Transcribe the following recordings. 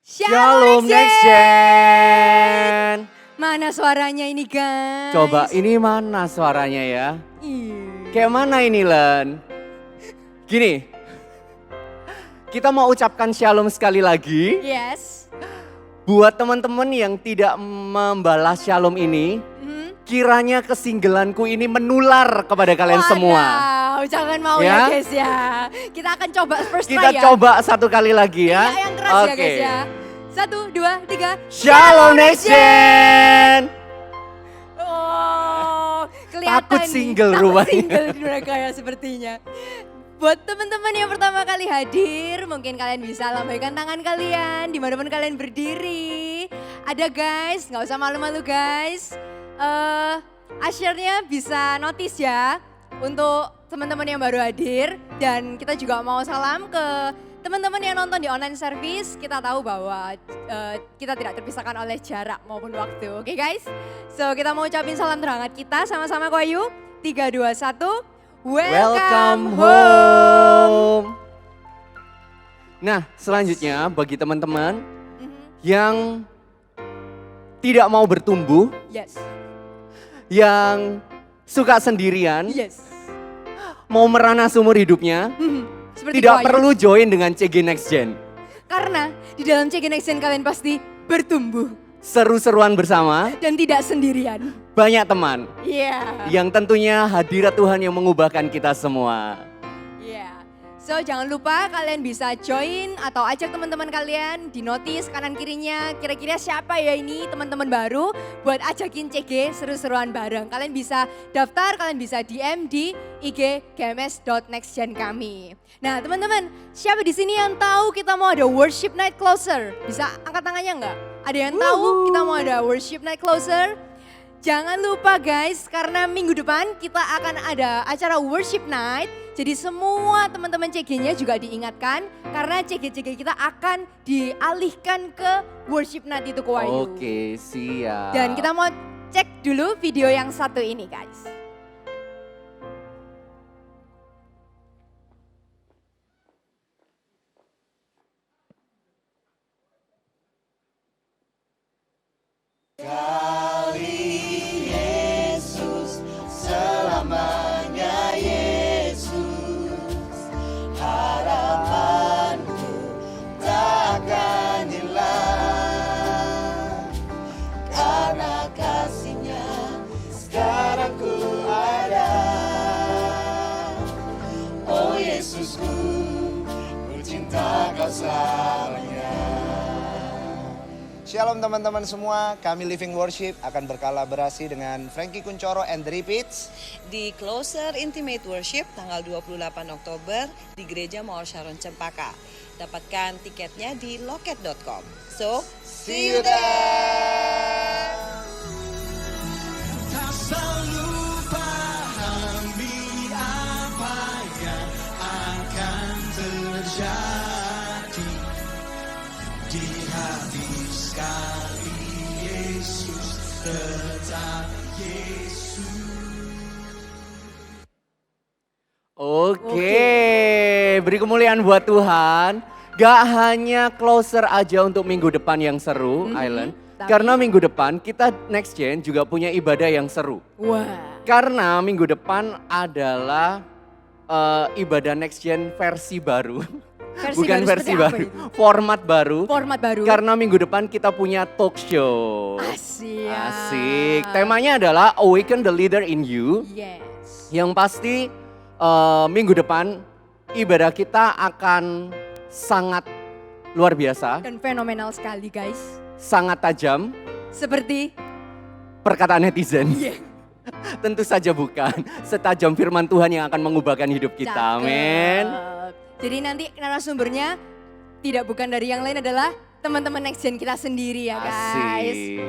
Shalom Next Gen. Mana suaranya ini guys? Coba ini mana suaranya ya? Iya. Kayak mana ini Len? Gini, kita mau ucapkan shalom sekali lagi. Yes. Buat teman-teman yang tidak membalas shalom ini, kiranya kesinggelanku ini menular kepada kalian semua. Wow, jangan mau ya guys ya. Kita akan coba first try ya. Kita coba satu kali lagi ya. Iya, yang keras ya guys ya. 1, 2, 3. Shalom Next Gen. Oh, kelihatan Takut nih. single Takut rupanya. single mereka ya sepertinya. Buat teman-teman yang pertama kali hadir, mungkin kalian bisa lambaikan tangan kalian dimanapun kalian berdiri. Ada guys, nggak usah malu-malu guys. Usher-nya bisa notice ya untuk teman-teman yang baru hadir. Dan kita juga mau salam ke teman-teman yang nonton di online service. Kita tahu bahwa kita tidak terpisahkan oleh jarak maupun waktu. Oke guys? So kita mau ucapin salam terhangat kita sama-sama Ko Ayu. 3, 2, 1. Welcome home. Nah, selanjutnya bagi teman-teman yang tidak mau bertumbuh, Yes. yang suka sendirian, Yes. mau merana seumur hidupnya, Seperti tidak Ko Ayu. perlu join dengan CG Next Gen. Karena di dalam CG Next Gen kalian pasti bertumbuh Seru-seruan bersama, dan tidak sendirian. banyak teman Iya. yang tentunya hadirat Tuhan yang mengubahkan kita semua. Iya. So jangan lupa kalian bisa join atau ajak teman-teman kalian di notice kanan kirinya. Kira-kira siapa ya ini teman-teman baru buat ajakin CG seru-seruan bareng. Kalian bisa daftar, kalian bisa DM di IG gms.nextgen kami. Nah teman-teman, siapa di sini yang tahu kita mau ada worship night closer? Bisa angkat tangannya nggak? Ada yang tahu kita mau ada worship night closer? Jangan lupa guys, karena minggu depan kita akan ada acara worship night. Jadi semua teman-teman CG-nya juga diingatkan karena CG-CG kita akan dialihkan ke worship night itu Ko Ayu. Oke, siap. Dan kita mau cek dulu video yang satu ini guys. Shalom teman-teman semua, kami Living Worship akan berkolaborasi dengan Frankie Kuncoro and the Repeats di Closer Intimate Worship tanggal 28 Oktober di Gereja Mawar Sharon Cempaka. Dapatkan tiketnya di loket.com. So, see you there! Tak selalu pahami apa yang akan terjadi di hati sekali Yesus, tetap Yesus. Oke, beri kemuliaan buat Tuhan. Gak hanya closer aja untuk minggu depan yang seru, Island. tapi- Karena minggu depan kita Next Gen juga punya ibadah yang seru. Wah. Karena minggu depan adalah ibadah Next Gen versi baru. Bukan baru versi seperti apa baru, itu? format baru. Format baru. Karena minggu depan kita punya talk show. Asik. Asik. Temanya adalah Awaken the Leader in You. Yes. Yang pasti minggu depan ibadah kita akan sangat luar biasa, Dan fenomenal sekali guys. sangat tajam, Seperti perkataan netizen. yeah. Tentu saja bukan, setajam firman Tuhan yang akan mengubahkan hidup kita, amin. Jadi nanti narasumbernya tidak bukan dari yang lain adalah teman-teman Next Gen kita sendiri ya guys. Asik.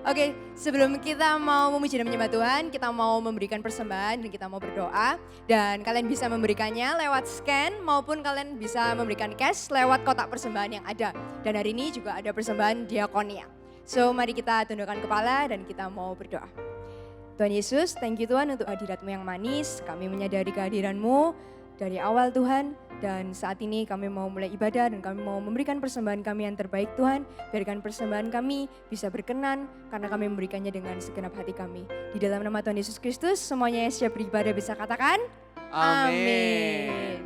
Oke, sebelum kita mau memuji dan menyembah Tuhan, kita mau memberikan persembahan dan kita mau berdoa. Dan kalian bisa memberikannya lewat scan maupun kalian bisa memberikan cash lewat kotak persembahan yang ada. Dan hari ini juga ada persembahan diakonia. So mari kita tundukkan kepala dan kita mau berdoa. Tuhan Yesus, thank you Tuhan untuk hadirat-Mu yang manis. Kami menyadari kehadiran-Mu dari awal Tuhan. Dan saat ini kami mau mulai ibadah dan kami mau memberikan persembahan kami yang terbaik Tuhan. Biarkan persembahan kami bisa berkenan karena kami memberikannya dengan segenap hati kami. Di dalam nama Tuhan Yesus Kristus semuanya yang siap beribadah bisa katakan amin.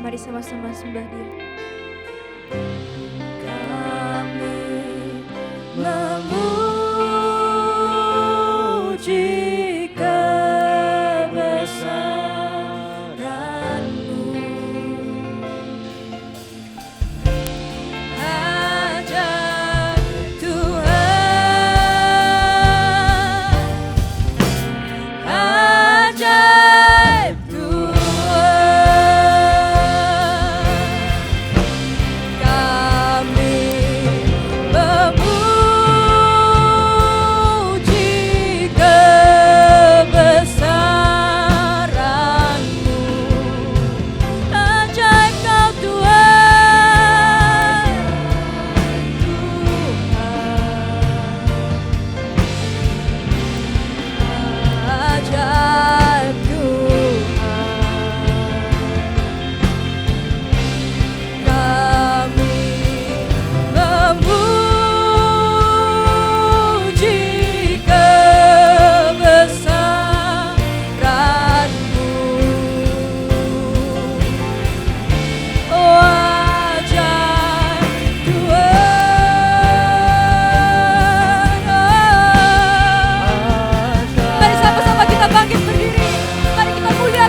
Mari sama-sama sembah Dia. Kami memuji kebesaran-Mu. Ajaib Tuhan, ajaib kedua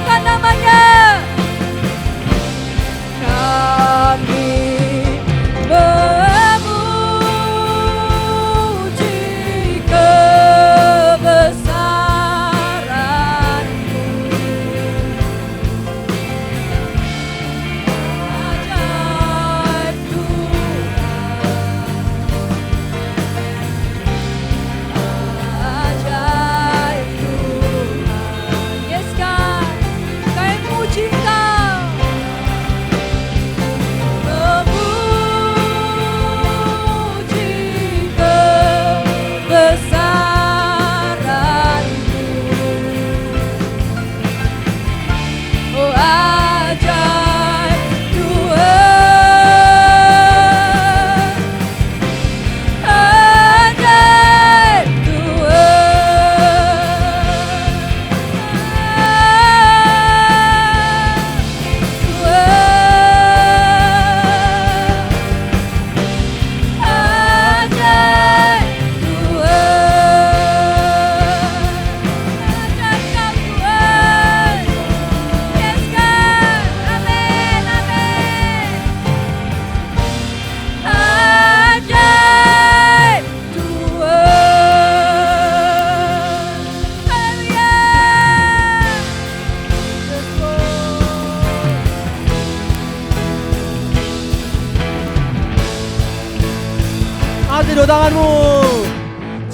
tanganmu.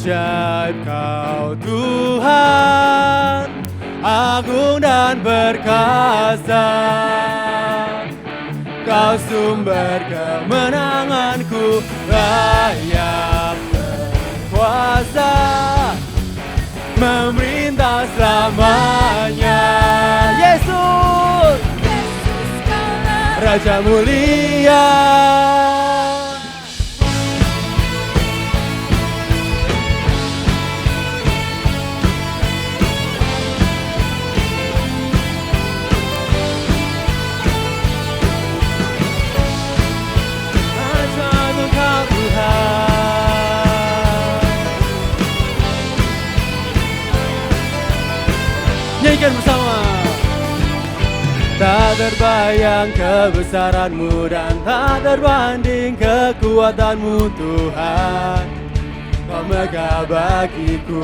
Ajaib Kau Tuhan, agung dan perkasa. Kau sumber kemenanganku, layak berkuasa, memerintah selamanya. Yesus, Raja mulia. Ajaib Engkau Tuhan. Nyanyikan bersama. Tak terbayang kebesaran-Mu dan tak terbanding kekuatan-Mu Tuhan. Kau megah bagiku.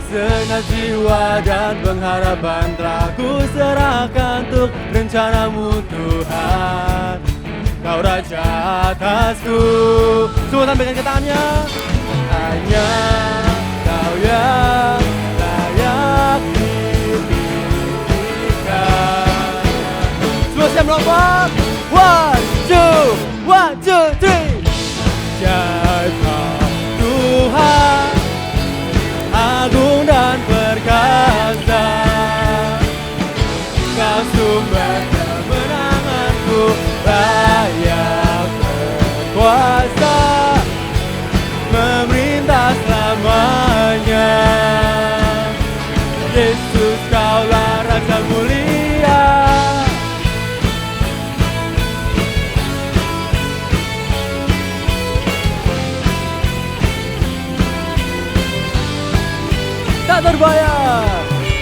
Segenap jiwa dan pengharapan telah ku serahkan untuk rencana-Mu Tuhan. Kau Raja atasku. Semua tampilkan ke tangannya. Hanya Kau yang layak dimilikan. Semua siap melompat. 1, 2, 3. Ajaib Kau Tuhan, agung dan perkasa. Kau sumber kemenanganku, layak berkuasa, memerintah selamanya. Yesus, Kaulah Raja mulia.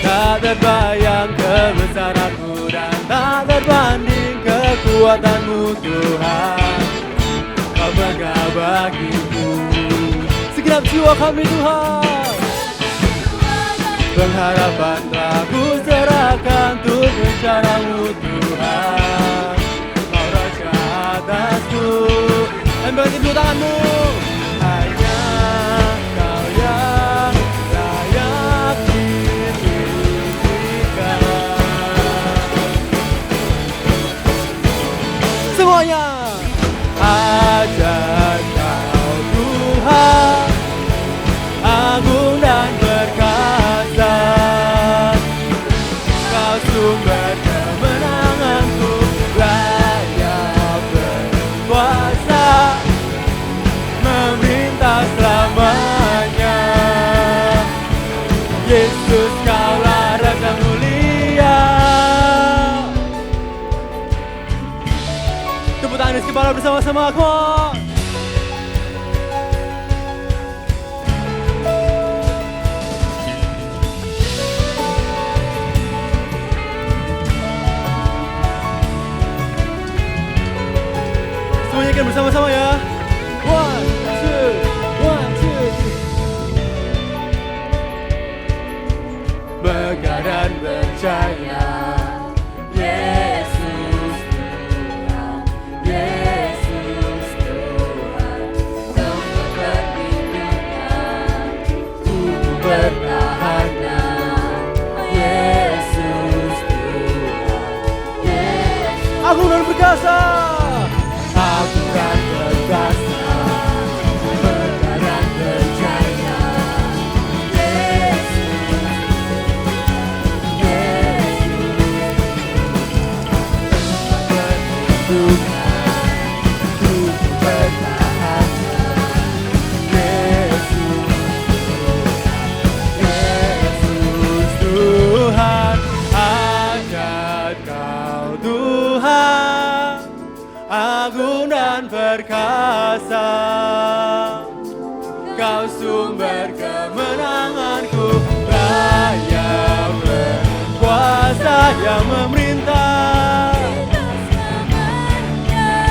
Tak terbayang kebesaran-Mu dan tak terbanding kekuatan-Mu Tuhan. Kau megah bagiku. Segenap jiwa kami Tuhan, pengharapan telah ku serahkan untuk rencana-Mu Tuhan. Kau Raja atasku. Ambilkan kedua tanganmu. Hanya Kau yang layak dimilikan. Semuanya. Ajaib Kau Tuhan, agung dan perkasa. Kau sumber kemenanganku, layak berkuasa, memerintah selamanya. Yesus, Kaulah Raja mulia. Tepuk tangan di kepala bersama-sama aku. Semuanya kan bersama-sama ya. 1, 2, 1, 2. Megah dan percaya. Yesus Tuhan, Yesus Tuhan, tempat perlindungan, tubuh pertahanan. Yesus Tuhan, Yesus. Agung dan perkasa. Agung dan perkasa, megah dan percaya. Yesus Tuhan, ajaib Kau Tuhan, agung dan perkasa. Kau sumber kemenanganku, layak berkuasa yang memerintah.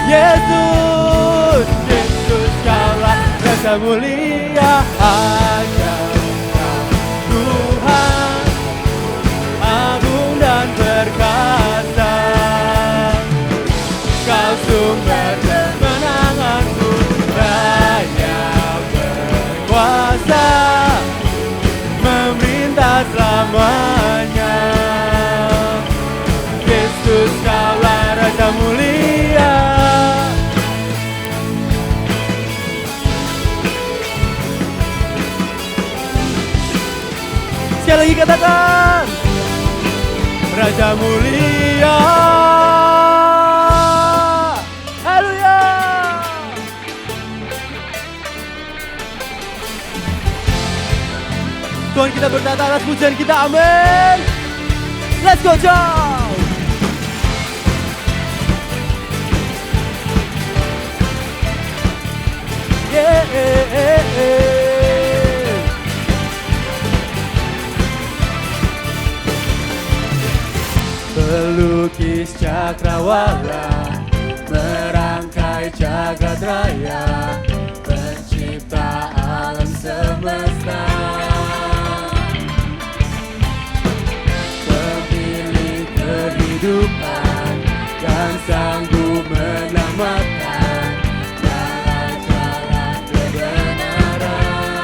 Yesus, Yesus, Kaulah Raja mulia. Ajaib Kau Tuhan, agung dan perkasa. Kau sumber kemenanganku, layak berkuasa, memerintah lagi katakan. Raja mulia. Haleluya. Tuhan kita bertata atas pujian kita, amin. Let's go Joe. Pelukis cakrawala, merangkai jagat raya, pencipta alam semesta, pemilik kehidupan dan sanggup menyelamatkan dalam jalan kebenaran.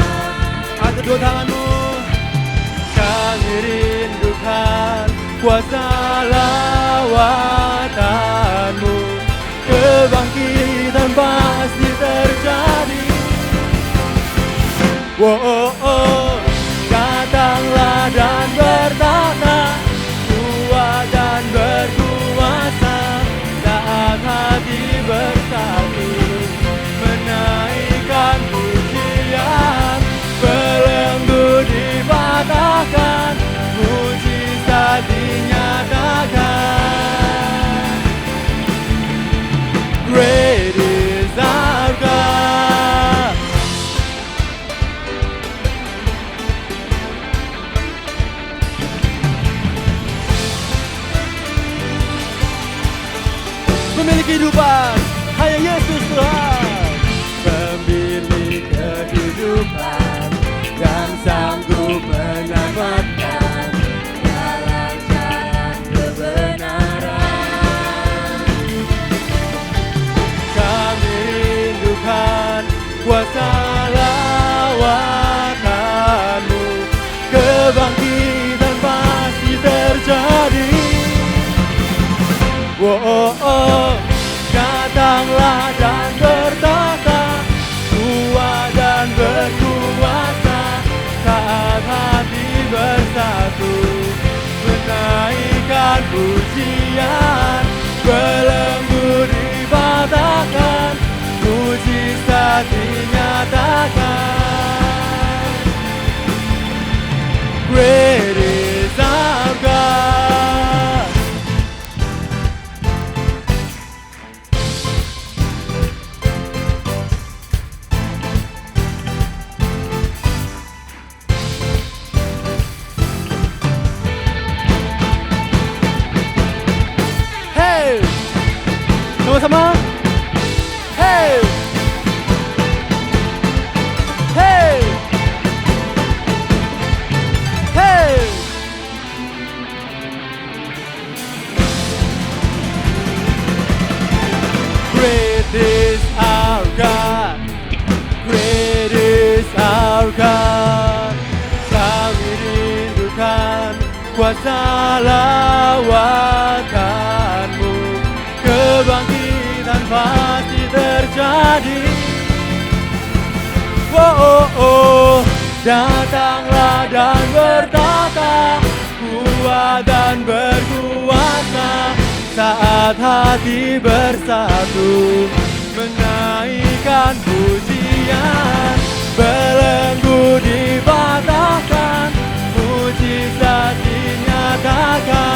Angkat dua tanganmu, kami rindukan kuasa lawatanmu, kebangkitan pasti terjadi. Datanglah dan bertata, kuat dan berkuasa, saat hati bersatu, menaikkan pujian, belenggu dipatahkan, mujizat dinyatakan. Great is our God. Pemilik kehidupan, hanya Yesus Tuhan. Pemilik kehidupan dan sanggup menyelamatkan dalam jalan kebenaran. Kami rindukan kuasa lawatanmu, kebangkitan pasti terjadi. Datanglah dan bertata, kuat dan berkuasa, saat hati bersatu, menaikkan pujian, belenggu dipatahkan, mujizat dinyatakan. Great is our God. Sama-sama. Hey. Hey. Hey. Great is our God. Great is our God. Kami rindukan kuasa lawatanmu, kebangkitan pasti terjadi. Datanglah dan bertata, kuat dan berkuasa, saat hati bersatu, menaikkan pujian, belenggu dipatahkan, mujizat dinyatakan.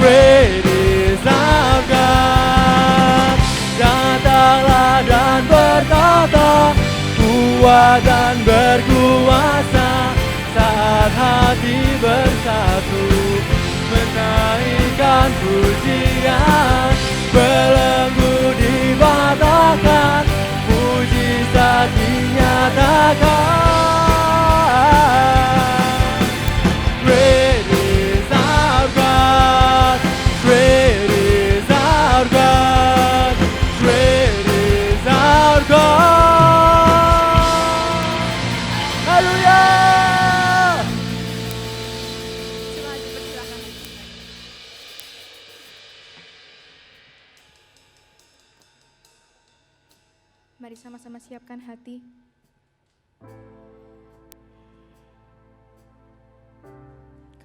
Great is our God. Datanglah dan bertata, kuat dan berkuasa, saat hati bersatu, menaikkan pujian, belenggu dipatahkan, mujizat dinyatakan. Great is our God. Great is our God. Great is our God. Haleluya. Mari sama-sama siapkan hati.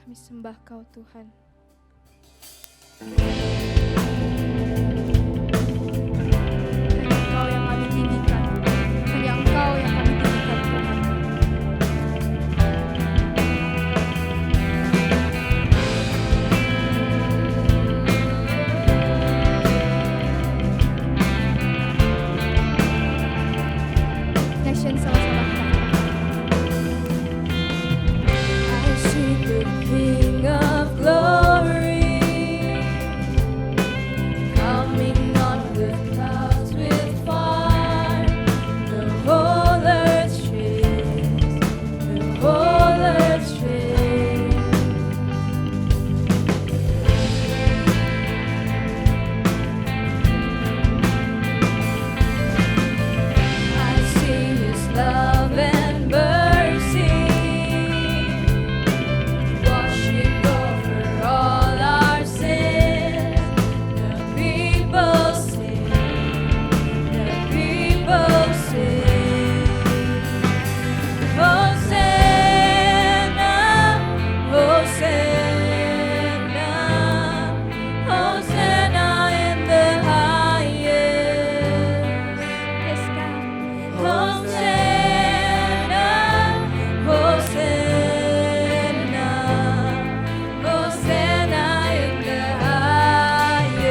Kami sembah Kau Tuhan. Hanya Engkau yang kami tinggikan. Hanya Engkau yang kami tinggikan Tuhan. Nation sama-sama kita I see the King of Glory coming on the clouds with fire. The whole earth shakes, the whole earth shakes. I see His love and mercy washing over all our sins. The people sing, the people sing. Hosanna, Hosanna, Hosanna in the highest. Yes, God. Hosanna, Hosanna, Hosanna in the highest.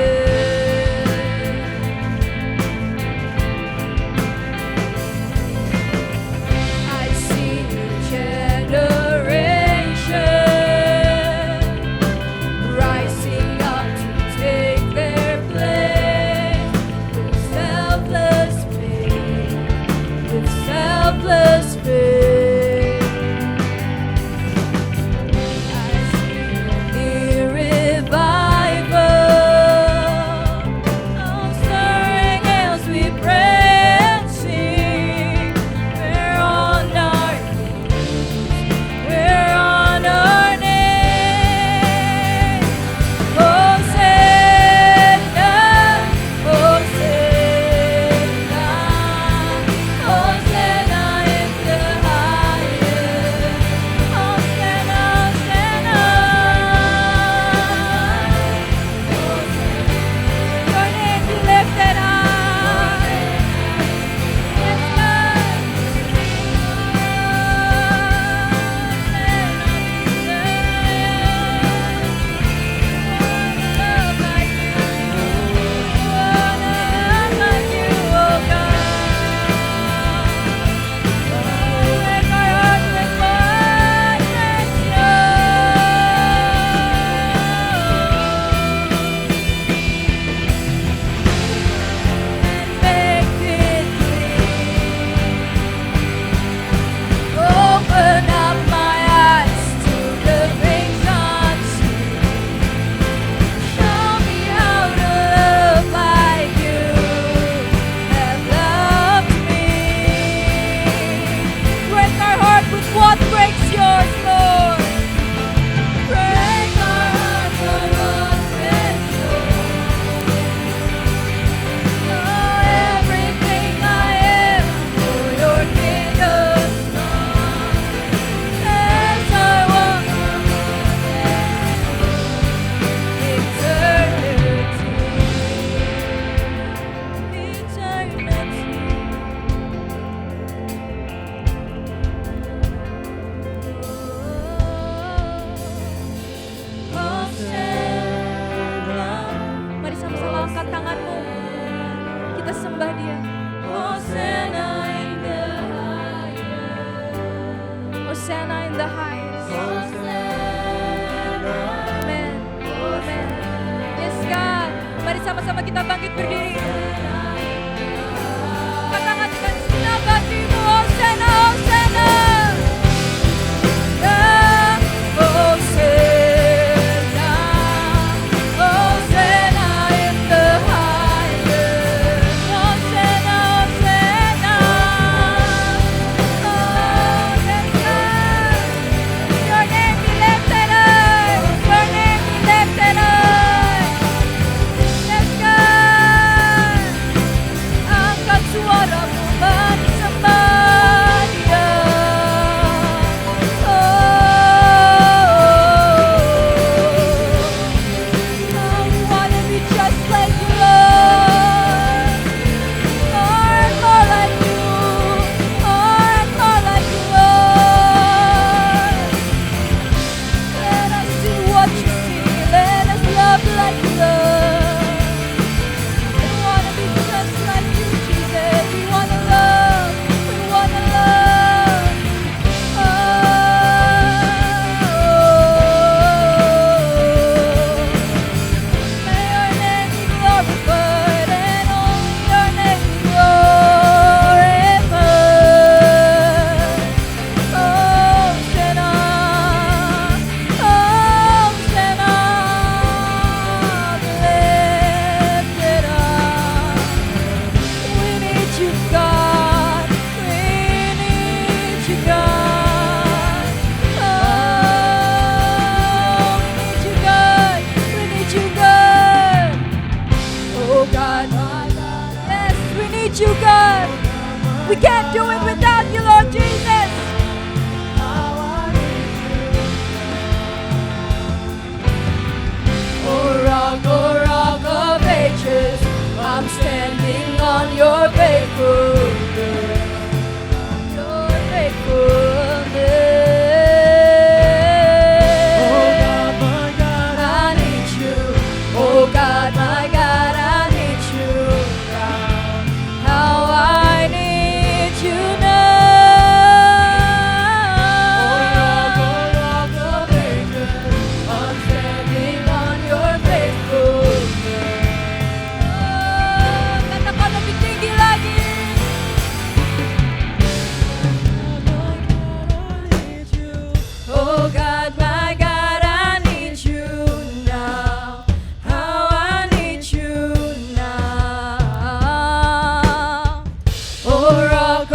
I see new generation rising up to take their place with selfless faith, with selfless faith. I see a new revival, stirring as we pray and sing. We're on our knees, we're on our knees. Hosanna, Hosanna, Hosanna in the highest. Hosanna, Hosanna. Your name be lifted high. Yes, Open up my eyes to the things unseen. Show me how to love like you have loved me. Break our heart with what breaks yours, Lord. Break our hearts with what breaks yours. Everything I am for your kingdom. As I walk Mari sama-sama angkat tanganmu. Kita sembah Dia. Hosanna in the highest. Hosanna in the highest. Amen. Amen. Yes, God. Mari sama-sama kita bangkit berdiri. Angkat tangan dengan segenap hatimu. Hosanna, Hosanna. Yeah. Hosanna, Hosanna in the highest. Hosanna, Hosanna. Oh, yes, God. Your name be lifted high. Your name be lifted high. Yes, God. We can't do it without you, Lord Jesus. Oh rock of ages, I'm standing on your faithfulness. Your faithfulness. I need you. Oh God, my God, I need you now. How I need you now. Oh rock of ages, I'm standing on your faithfulness. Oh, katakan lebih tinggi lagi. Oh God, my God, I need you now. How I need you now. Oh rock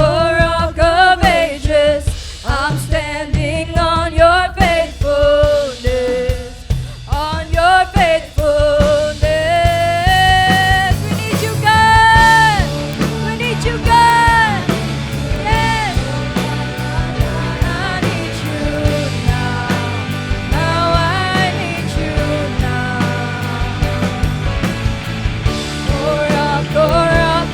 of ages, I'm standing on your faithfulness. On your faithfulness. We need you, God. We need you, God. Yes. I need you now. Now I need you now. Oh rock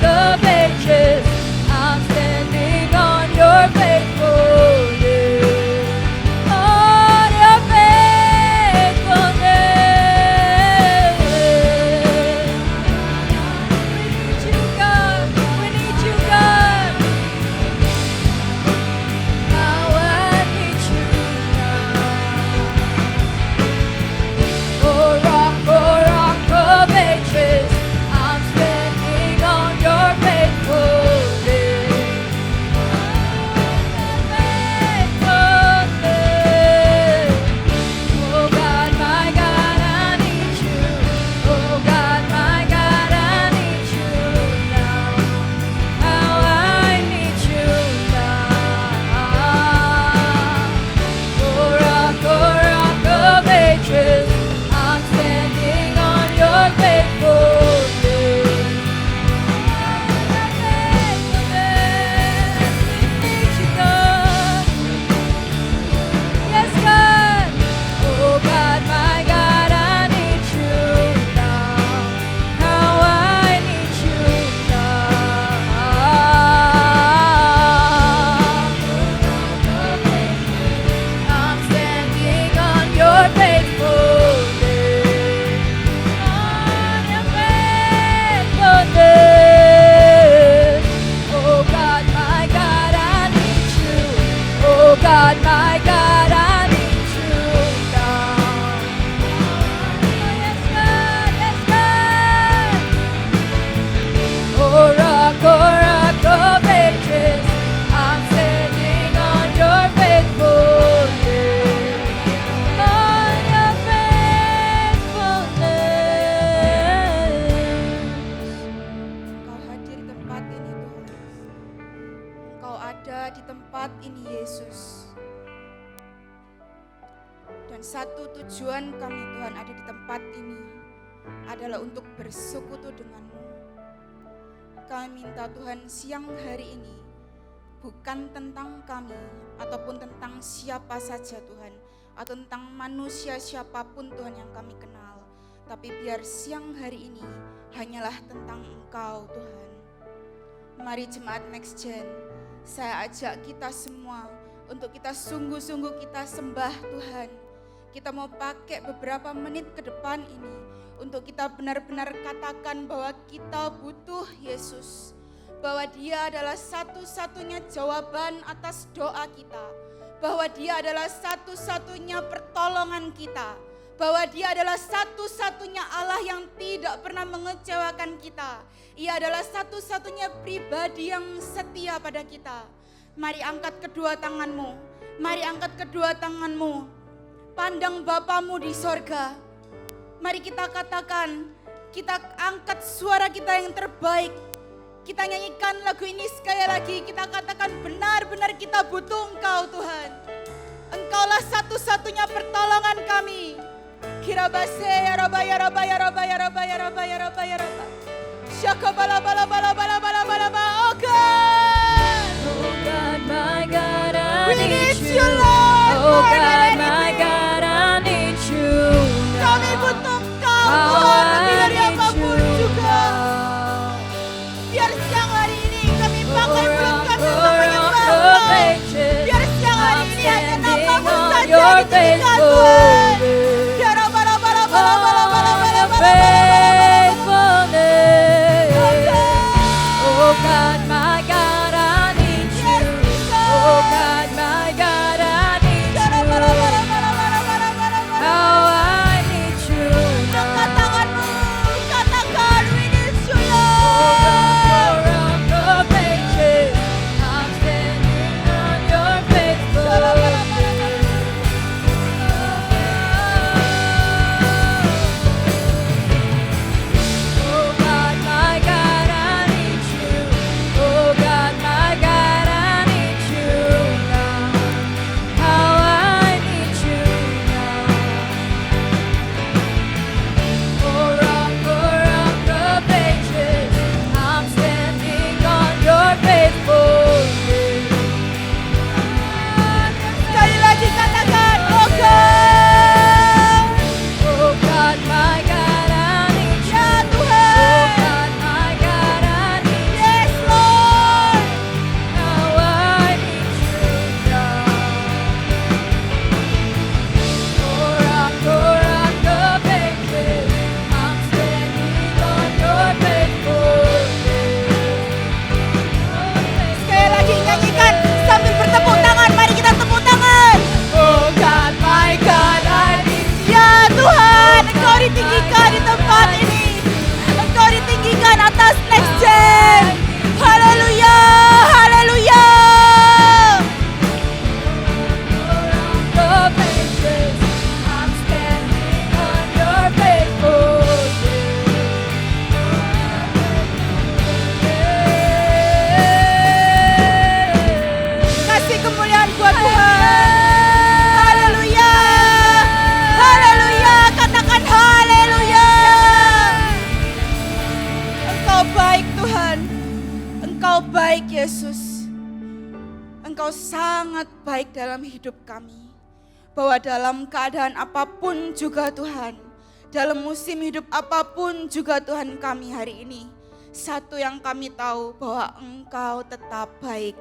of ages, I'm standing on your faithfulness. On your faithfulness. We need you, God. We need you, God. Now I need you now. Oh rock of ages, I'm standing on your faithfulness. Oh God, my God, I need you. Oh God, my God, I need you now. How I need you now. Oh rock of ages, I'm standing on your faithfulness. We need you, God. Yes, God. Oh God, my God, I need you now. How I need you now. I'm standing on your faithfulness. On your faithfulness. Oh God, my God, I need you. Oh God, my God, I need you now. Yes, God, yes, God. Oh rock of ages, I'm standing on your faithfulness. On your faithfulness. Engkau hadir di tempat ini Tuhan. Engkau ada di tempat ini Yesus. Dan satu tujuan kami Tuhan ada di tempat ini adalah untuk bersekutu denganmu. Kami minta Tuhan siang hari ini bukan tentang kami ataupun tentang siapa saja Tuhan, atau tentang manusia siapapun Tuhan yang kami kenal, tapi biar siang hari ini hanyalah tentang Engkau Tuhan. Mari jemaat Next Gen, saya ajak kita semua untuk kita sungguh-sungguh kita sembah Tuhan. Kita mau pakai beberapa menit ke depan ini untuk kita benar-benar katakan bahwa kita butuh Yesus, bahwa Dia adalah satu-satunya jawaban atas doa kita, bahwa Dia adalah satu-satunya pertolongan kita, bahwa Dia adalah satu-satunya Allah yang tidak pernah mengecewakan kita. Ia adalah satu-satunya pribadi yang setia pada kita. Mari angkat kedua tanganmu, mari angkat kedua tanganmu, pandang Bapamu di sorga. Mari kita katakan, kita angkat suara kita yang terbaik. Kita nyanyikan lagu ini sekali lagi. Kita katakan benar-benar kita butuh Engkau Tuhan. Engkaulah satu-satunya pertolongan kami. Kirabase ya raba ya raba ya raba ya raba ya raba ya raba ya raba. Syakabala bala bala bala bala bala bala. Oh God. pujian. Haleluya, haleluya. Kasih kemuliaan buat Tuhan. Haleluya. Haleluya. Katakan haleluya. Engkau baik Tuhan. Engkau baik Yesus. Engkau sangat baik dalam hidup kami. Bahwa dalam keadaan apapun juga Tuhan. Dalam musim hidup apapun juga Tuhan kami hari ini. Satu yang kami tahu bahwa Engkau tetap baik.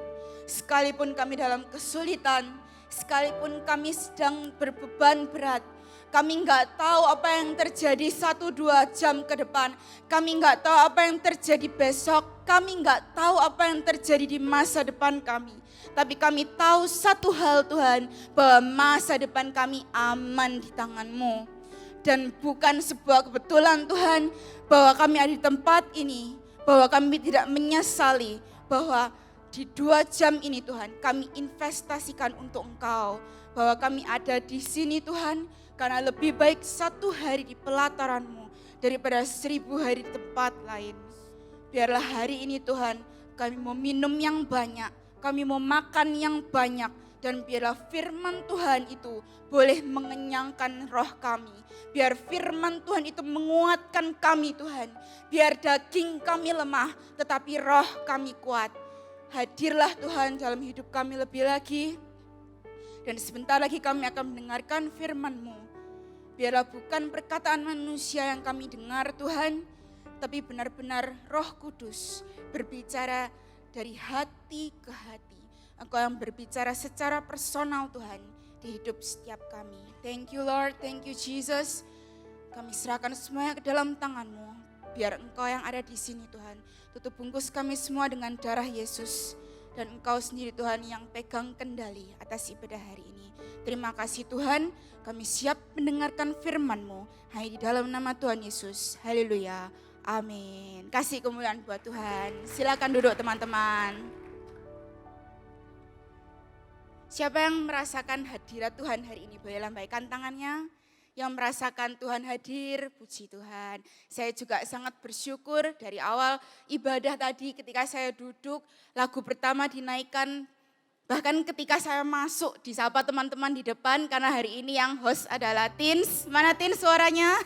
Sekalipun kami dalam kesulitan, sekalipun kami sedang berbeban berat, kami nggak tahu apa yang terjadi 1-2 jam ke depan. Kami nggak tahu apa yang terjadi besok. Kami nggak tahu apa yang terjadi di masa depan kami. Tapi kami tahu satu hal Tuhan, bahwa masa depan kami aman di tangan-Mu. Dan bukan sebuah kebetulan Tuhan, bahwa kami ada di tempat ini, bahwa kami tidak menyesali, bahwa di 2 jam ini Tuhan, kami investasikan untuk Engkau. Bahwa kami ada di sini Tuhan, karena lebih baik 1 hari di pelataran-Mu daripada 1000 hari di tempat lain. Biarlah hari ini Tuhan, kami mau minum yang banyak, kami mau makan yang banyak, dan biarlah firman Tuhan itu boleh mengenyangkan roh kami. Biar firman Tuhan itu menguatkan kami Tuhan. Biar daging kami lemah, tetapi roh kami kuat. Hadirlah Tuhan dalam hidup kami lebih lagi. Dan sebentar lagi kami akan mendengarkan firman-Mu. Biarlah bukan perkataan manusia yang kami dengar Tuhan, tapi benar-benar Roh Kudus berbicara dari hati ke hati. Engkau yang berbicara secara personal Tuhan di hidup setiap kami. Thank you Lord, thank you Jesus. Kami serahkan semuanya ke dalam tangan-Mu. Biar Engkau yang ada di sini Tuhan. Tutup bungkus kami semua dengan darah Yesus. Dan Engkau sendiri Tuhan yang pegang kendali atas ibadah hari ini. Terima kasih Tuhan, kami siap mendengarkan firman-Mu. Hanya di dalam nama Tuhan Yesus. Haleluya. Amin. Kasih kemuliaan buat Tuhan. Silakan duduk teman-teman. Siapa yang merasakan hadirat Tuhan hari ini? Boleh lambaikan tangannya. Yang merasakan Tuhan hadir, puji Tuhan. Saya juga sangat bersyukur dari awal ibadah tadi ketika saya duduk, lagu pertama dinaikkan. Bahkan ketika saya masuk disapa teman-teman di depan, karena hari ini yang host adalah Tins. Mana Tins suaranya?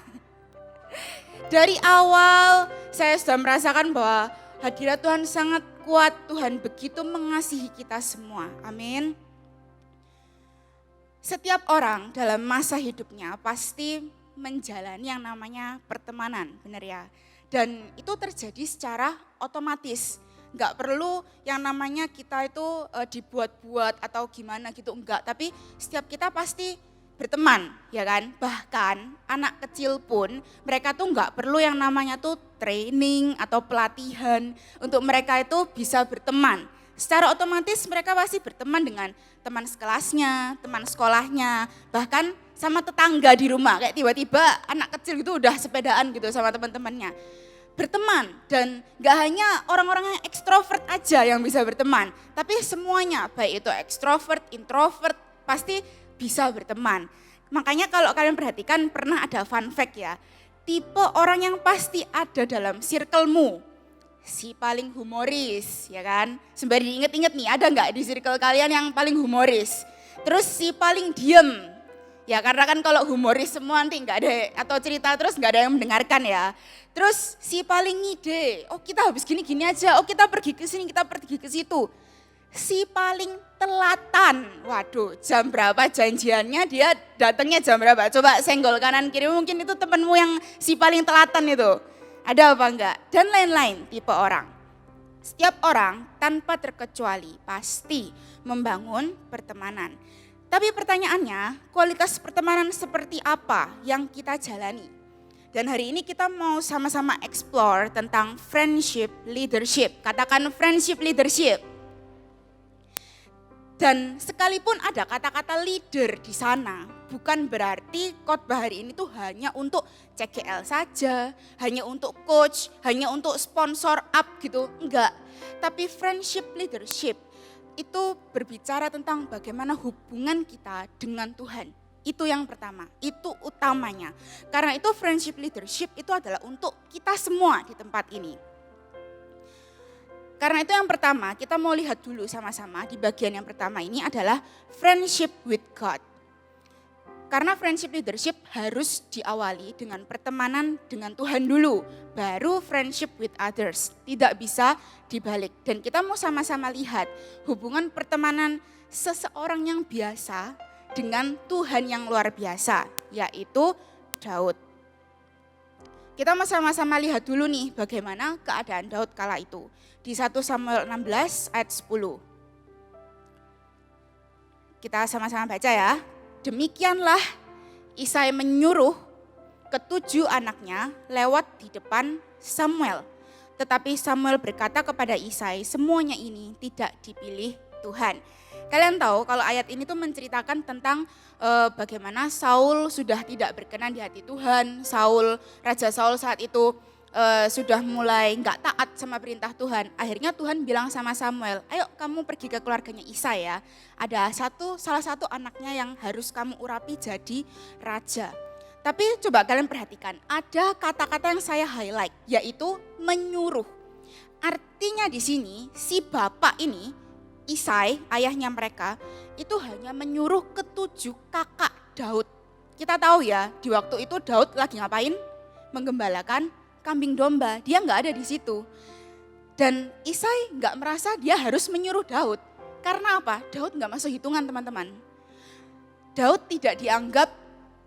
Dari awal saya sudah merasakan bahwa hadirat Tuhan sangat kuat. Tuhan begitu mengasihi kita semua. Amin. Setiap orang dalam masa hidupnya pasti menjalani yang namanya pertemanan, benar ya? Dan itu terjadi secara otomatis. Enggak perlu yang namanya kita itu dibuat-buat atau gimana gitu, enggak. Tapi setiap kita pasti berteman, ya kan? Bahkan anak kecil pun mereka tuh enggak perlu yang namanya tuh training atau pelatihan untuk mereka itu bisa berteman. Secara otomatis mereka pasti berteman dengan teman sekelasnya, teman sekolahnya, bahkan sama tetangga di rumah. Kayak tiba-tiba anak kecil gitu udah sepedaan gitu sama teman-temannya. Berteman, dan gak hanya orang-orang yang ekstrovert aja yang bisa berteman, tapi semuanya, baik itu ekstrovert, introvert, pasti bisa berteman. Makanya kalau kalian perhatikan pernah ada fun fact ya, tipe orang yang pasti ada dalam circle-mu, si paling humoris, ya kan? Sembari diinget-inget nih, ada nggak di circle kalian yang paling humoris? Terus si paling diem, ya karena kan kalau humoris semua nanti nggak ada, atau cerita terus nggak ada yang mendengarkan ya. Terus si paling ngide, oh kita habis gini-gini aja, oh kita pergi ke sini, kita pergi ke situ. Si paling telatan, waduh jam berapa janjiannya, dia datangnya jam berapa? Coba senggol kanan kiri, mungkin itu temenmu yang si paling telatan itu. Ada apa enggak? Dan lain-lain tipe orang. Setiap orang tanpa terkecuali pasti membangun pertemanan. Tapi pertanyaannya, kualitas pertemanan seperti apa yang kita jalani? Dan hari ini kita mau sama-sama explore tentang friendship leadership. Katakan friendship leadership. Dan sekalipun ada kata-kata leader di sana, bukan berarti khotbah hari ini tuh hanya untuk CGL saja, hanya untuk coach, hanya untuk sponsor up gitu, enggak. Tapi friendship leadership itu berbicara tentang bagaimana hubungan kita dengan Tuhan. Itu yang pertama, itu utamanya. Karena itu friendship leadership itu adalah untuk kita semua di tempat ini. Karena itu yang pertama, kita mau lihat dulu sama-sama di bagian yang pertama ini adalah friendship with God. Karena friendship leadership harus diawali dengan pertemanan dengan Tuhan dulu, baru friendship with others. Tidak bisa dibalik. Dan kita mau sama-sama lihat hubungan pertemanan seseorang yang biasa dengan Tuhan yang luar biasa, yaitu Daud. Kita mau sama-sama lihat dulu nih bagaimana keadaan Daud kala itu. Di 1 Samuel 16 ayat 10. Kita sama-sama baca ya. Demikianlah Isai menyuruh ketujuh anaknya lewat di depan Samuel. Tetapi Samuel berkata kepada Isai, semuanya ini tidak dipilih Tuhan. Kalian tahu kalau ayat ini tuh menceritakan tentang bagaimana Saul sudah tidak berkenan di hati Tuhan. Raja Saul saat itu sudah mulai nggak taat sama perintah Tuhan. Akhirnya Tuhan bilang sama Samuel, ayo kamu pergi ke keluarganya Isai ya. Ada salah satu anaknya yang harus kamu urapi jadi raja. Tapi coba kalian perhatikan, ada kata-kata yang saya highlight, yaitu menyuruh. Artinya di sini si bapak ini, Isai, ayahnya mereka, itu hanya menyuruh ketujuh kakak Daud. Kita tahu ya, di waktu itu Daud lagi ngapain? Menggembalakan kambing domba, dia nggak ada di situ. Dan Isai nggak merasa dia harus menyuruh Daud. Karena apa? Daud nggak masuk hitungan teman-teman. Daud tidak dianggap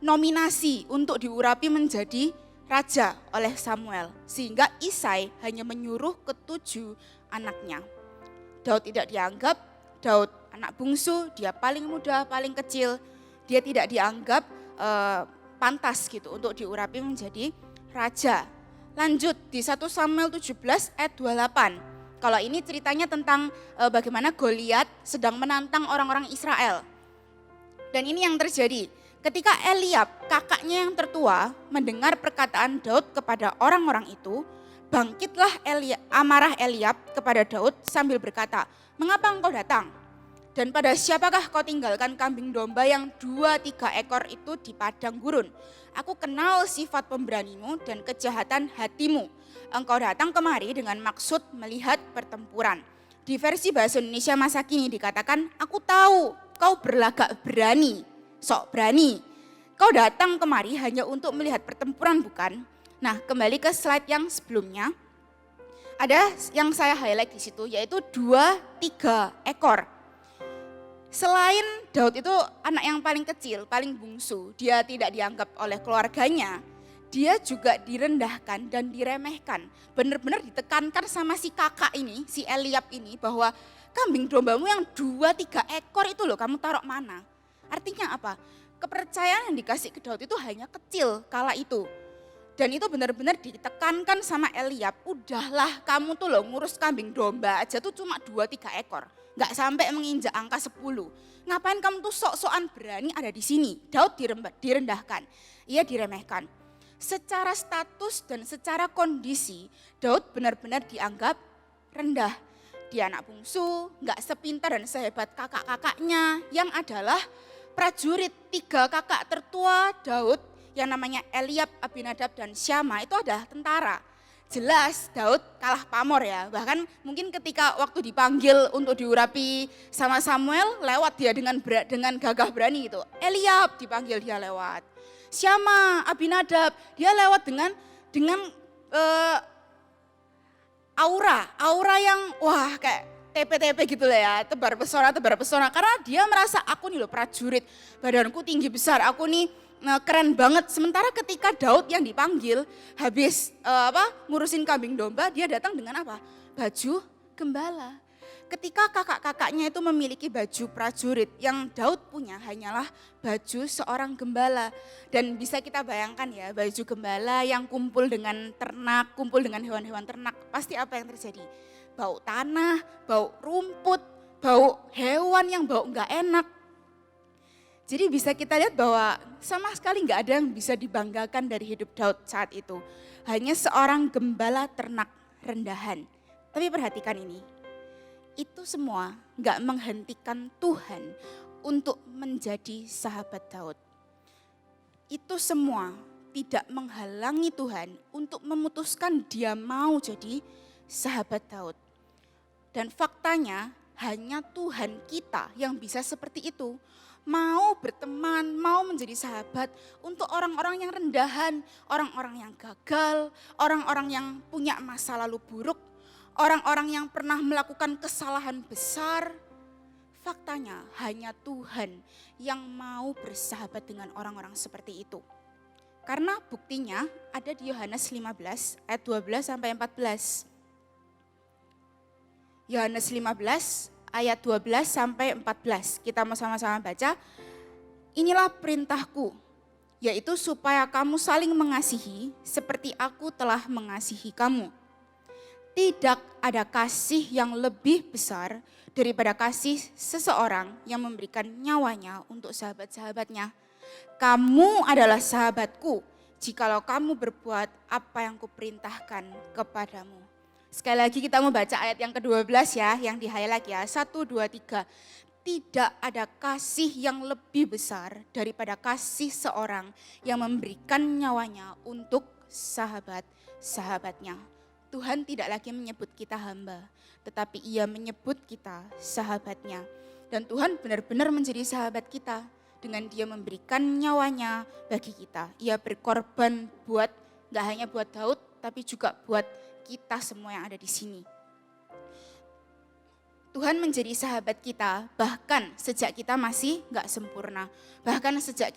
nominasi untuk diurapi menjadi raja oleh Samuel. Sehingga Isai hanya menyuruh ketujuh anaknya. Daud tidak dianggap, Daud anak bungsu, dia paling muda, paling kecil. Dia tidak dianggap pantas gitu untuk diurapi menjadi raja. Lanjut di 1 Samuel 17 ayat 28. Kalau ini ceritanya tentang bagaimana Goliat sedang menantang orang-orang Israel. Dan ini yang terjadi. Ketika Eliab, kakaknya yang tertua, mendengar perkataan Daud kepada orang-orang itu, bangkitlah amarah Eliab kepada Daud sambil berkata, mengapa engkau datang? Dan pada siapakah kau tinggalkan kambing domba yang 2-3 ekor itu di padang gurun? Aku kenal sifat pemberanimu dan kejahatan hatimu. Engkau datang kemari dengan maksud melihat pertempuran. Di versi bahasa Indonesia masa kini dikatakan, aku tahu kau berlagak berani, sok berani. Kau datang kemari hanya untuk melihat pertempuran bukan? Nah kembali ke slide yang sebelumnya. Ada yang saya highlight di situ yaitu 2-3 ekor. Selain Daud itu anak yang paling kecil, paling bungsu, dia tidak dianggap oleh keluarganya, dia juga direndahkan dan diremehkan. Benar-benar ditekankan sama si kakak ini, si Eliab ini bahwa kambing dombamu yang 2-3 ekor itu loh kamu taruh mana. Artinya apa? Kepercayaan yang dikasih ke Daud itu hanya kecil kala itu. Dan itu benar-benar ditekankan sama Eliab, udahlah kamu tuh loh ngurus kambing domba aja tuh cuma 2-3 ekor. Gak sampai menginjak angka 10. Ngapain kamu tuh sok-sokan berani ada di sini? Daud direndahkan, ia diremehkan. Secara status dan secara kondisi, Daud benar-benar dianggap rendah. Dia anak bungsu, gak sepintar dan sehebat kakak-kakaknya yang adalah prajurit. 3 kakak tertua Daud yang namanya Eliab, Abinadab dan Syama itu adalah tentara. Jelas Daud kalah pamor ya, bahkan mungkin ketika waktu dipanggil untuk diurapi sama Samuel, lewat dia dengan gagah berani gitu. Eliab dipanggil dia lewat. Syama, Abinadab, dia lewat dengan aura yang wah kayak TP-TP gitu lah ya, tebar pesona. Karena dia merasa aku nih loh prajurit, badanku tinggi besar, aku nih keren banget. Sementara ketika Daud yang dipanggil habis ngurusin kambing domba, dia datang dengan apa? Baju gembala. Ketika kakak-kakaknya itu memiliki baju prajurit, yang Daud punya hanyalah baju seorang gembala. Dan bisa kita bayangkan ya, baju gembala yang kumpul dengan ternak, kumpul dengan hewan-hewan ternak, pasti apa yang terjadi? Bau tanah, bau rumput, bau hewan yang bau nggak enak. Jadi bisa kita lihat bahwa sama sekali nggak ada yang bisa dibanggakan dari hidup Daud saat itu. Hanya seorang gembala ternak rendahan. Tapi perhatikan ini, itu semua nggak menghentikan Tuhan untuk menjadi sahabat Daud. Itu semua tidak menghalangi Tuhan untuk memutuskan dia mau jadi sahabat Daud. Dan faktanya hanya Tuhan kita yang bisa seperti itu. Mau berteman, mau menjadi sahabat untuk orang-orang yang rendahan, orang-orang yang gagal, orang-orang yang punya masa lalu buruk, orang-orang yang pernah melakukan kesalahan besar. Faktanya hanya Tuhan yang mau bersahabat dengan orang-orang seperti itu. Karena buktinya ada di Yohanes 15 ayat 12 sampai 14. Yohanes 15 ayat 12 sampai 14. Kita mau sama-sama baca. Inilah perintahku, yaitu supaya kamu saling mengasihi seperti aku telah mengasihi kamu. Tidak ada kasih yang lebih besar daripada kasih seseorang yang memberikan nyawanya untuk sahabat-sahabatnya. Kamu adalah sahabatku jikalau kamu berbuat apa yang kuperintahkan kepadamu. Sekali lagi kita mau baca ayat yang ke-12 ya, yang di-highlight ya. 1, 2, 3. Tidak ada kasih yang lebih besar daripada kasih seorang yang memberikan nyawanya untuk sahabat-sahabatnya. Tuhan tidak lagi menyebut kita hamba, tetapi Ia menyebut kita sahabatnya. Dan Tuhan benar-benar menjadi sahabat kita dengan Dia memberikan nyawanya bagi kita. Ia berkorban buat, gak hanya buat Daud, tapi juga buat kita semua yang ada di sini. Tuhan menjadi sahabat kita bahkan sejak kita masih gak sempurna. Bahkan sejak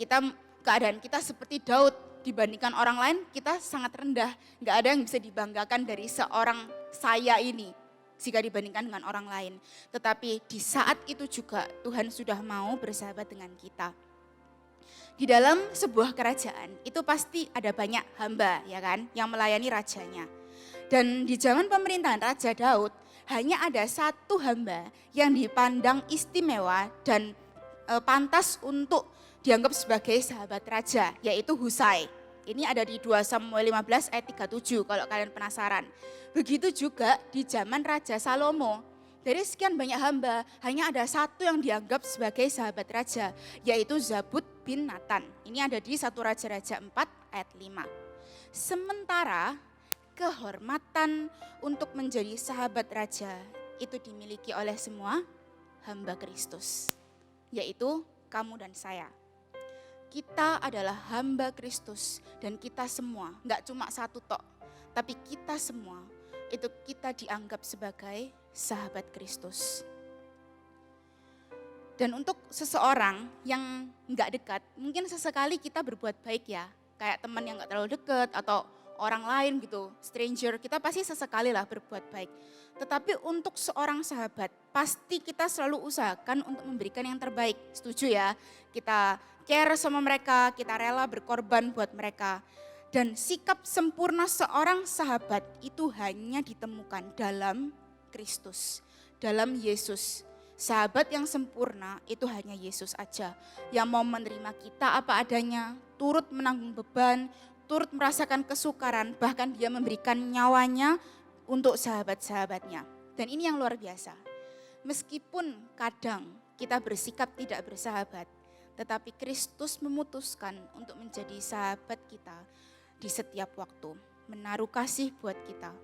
keadaan kita seperti Daud, dibandingkan orang lain kita sangat rendah. Gak ada yang bisa dibanggakan dari seorang saya ini jika dibandingkan dengan orang lain. Tetapi di saat itu juga Tuhan sudah mau bersahabat dengan kita. Di dalam sebuah kerajaan itu pasti ada banyak hamba ya kan yang melayani rajanya. Dan di zaman pemerintahan Raja Daud hanya ada satu hamba yang dipandang istimewa dan pantas untuk dianggap sebagai sahabat raja, yaitu Husai. Ini ada di 2 Samuel 15 ayat 37 kalau kalian penasaran. Begitu juga di zaman Raja Salomo. Dari sekian banyak hamba hanya ada satu yang dianggap sebagai sahabat raja, yaitu Zabud bin Natan. Ini ada di 1 Raja-Raja 4 ayat 5. Sementara kehormatan untuk menjadi sahabat raja itu dimiliki oleh semua hamba Kristus, yaitu kamu dan saya. Kita adalah hamba Kristus dan kita semua, gak cuma satu tok, tapi kita semua itu kita dianggap sebagai sahabat Kristus. Dan untuk seseorang yang gak dekat, mungkin sesekali kita berbuat baik ya, kayak teman yang gak terlalu dekat atau orang lain gitu, stranger, kita pasti sesekali lah berbuat baik. Tetapi untuk seorang sahabat, pasti kita selalu usahakan untuk memberikan yang terbaik. Setuju ya? Kita care sama mereka, kita rela berkorban buat mereka. Dan sikap sempurna seorang sahabat itu hanya ditemukan dalam Kristus, dalam Yesus. Sahabat yang sempurna itu hanya Yesus aja, yang mau menerima kita apa adanya, turut menanggung beban, turut merasakan kesukaran, bahkan dia memberikan nyawanya untuk sahabat-sahabatnya. Dan ini yang luar biasa. Meskipun kadang kita bersikap tidak bersahabat, tetapi Kristus memutuskan untuk menjadi sahabat kita di setiap waktu, menaruh kasih buat kita.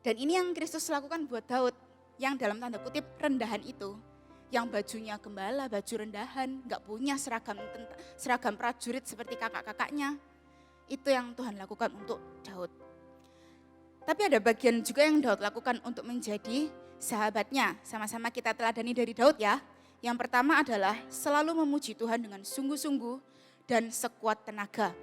Dan ini yang Kristus lakukan buat Daud, yang dalam tanda kutip rendahan itu, yang bajunya gembala, baju rendahan, gak punya seragam prajurit seperti kakak-kakaknya. Itu yang Tuhan lakukan untuk Daud. Tapi ada bagian juga yang Daud lakukan untuk menjadi sahabatnya. Sama-sama kita teladani dari Daud ya. Yang pertama adalah selalu memuji Tuhan dengan sungguh-sungguh dan sekuat tenaga.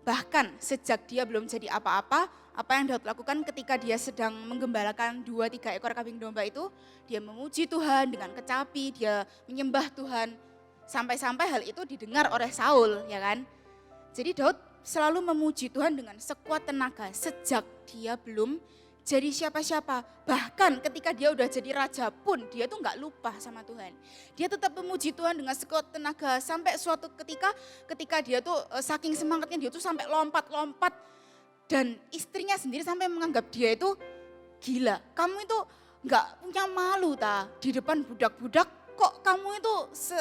Bahkan sejak dia belum jadi apa-apa, apa yang Daud lakukan ketika dia sedang menggembalakan 2-3 ekor kambing domba itu, dia memuji Tuhan dengan kecapi, dia menyembah Tuhan. Sampai-sampai hal itu didengar oleh Saul, ya kan? Jadi Daud selalu memuji Tuhan dengan sekuat tenaga sejak dia belum jadi siapa-siapa. Bahkan ketika dia udah jadi raja pun dia tuh gak lupa sama Tuhan. Dia tetap memuji Tuhan dengan sekuat tenaga sampai suatu ketika dia tuh saking semangatnya dia tuh sampai lompat-lompat. Dan istrinya sendiri sampai menganggap dia itu gila. Kamu itu gak punya malu ta di depan budak-budak. Kok kamu itu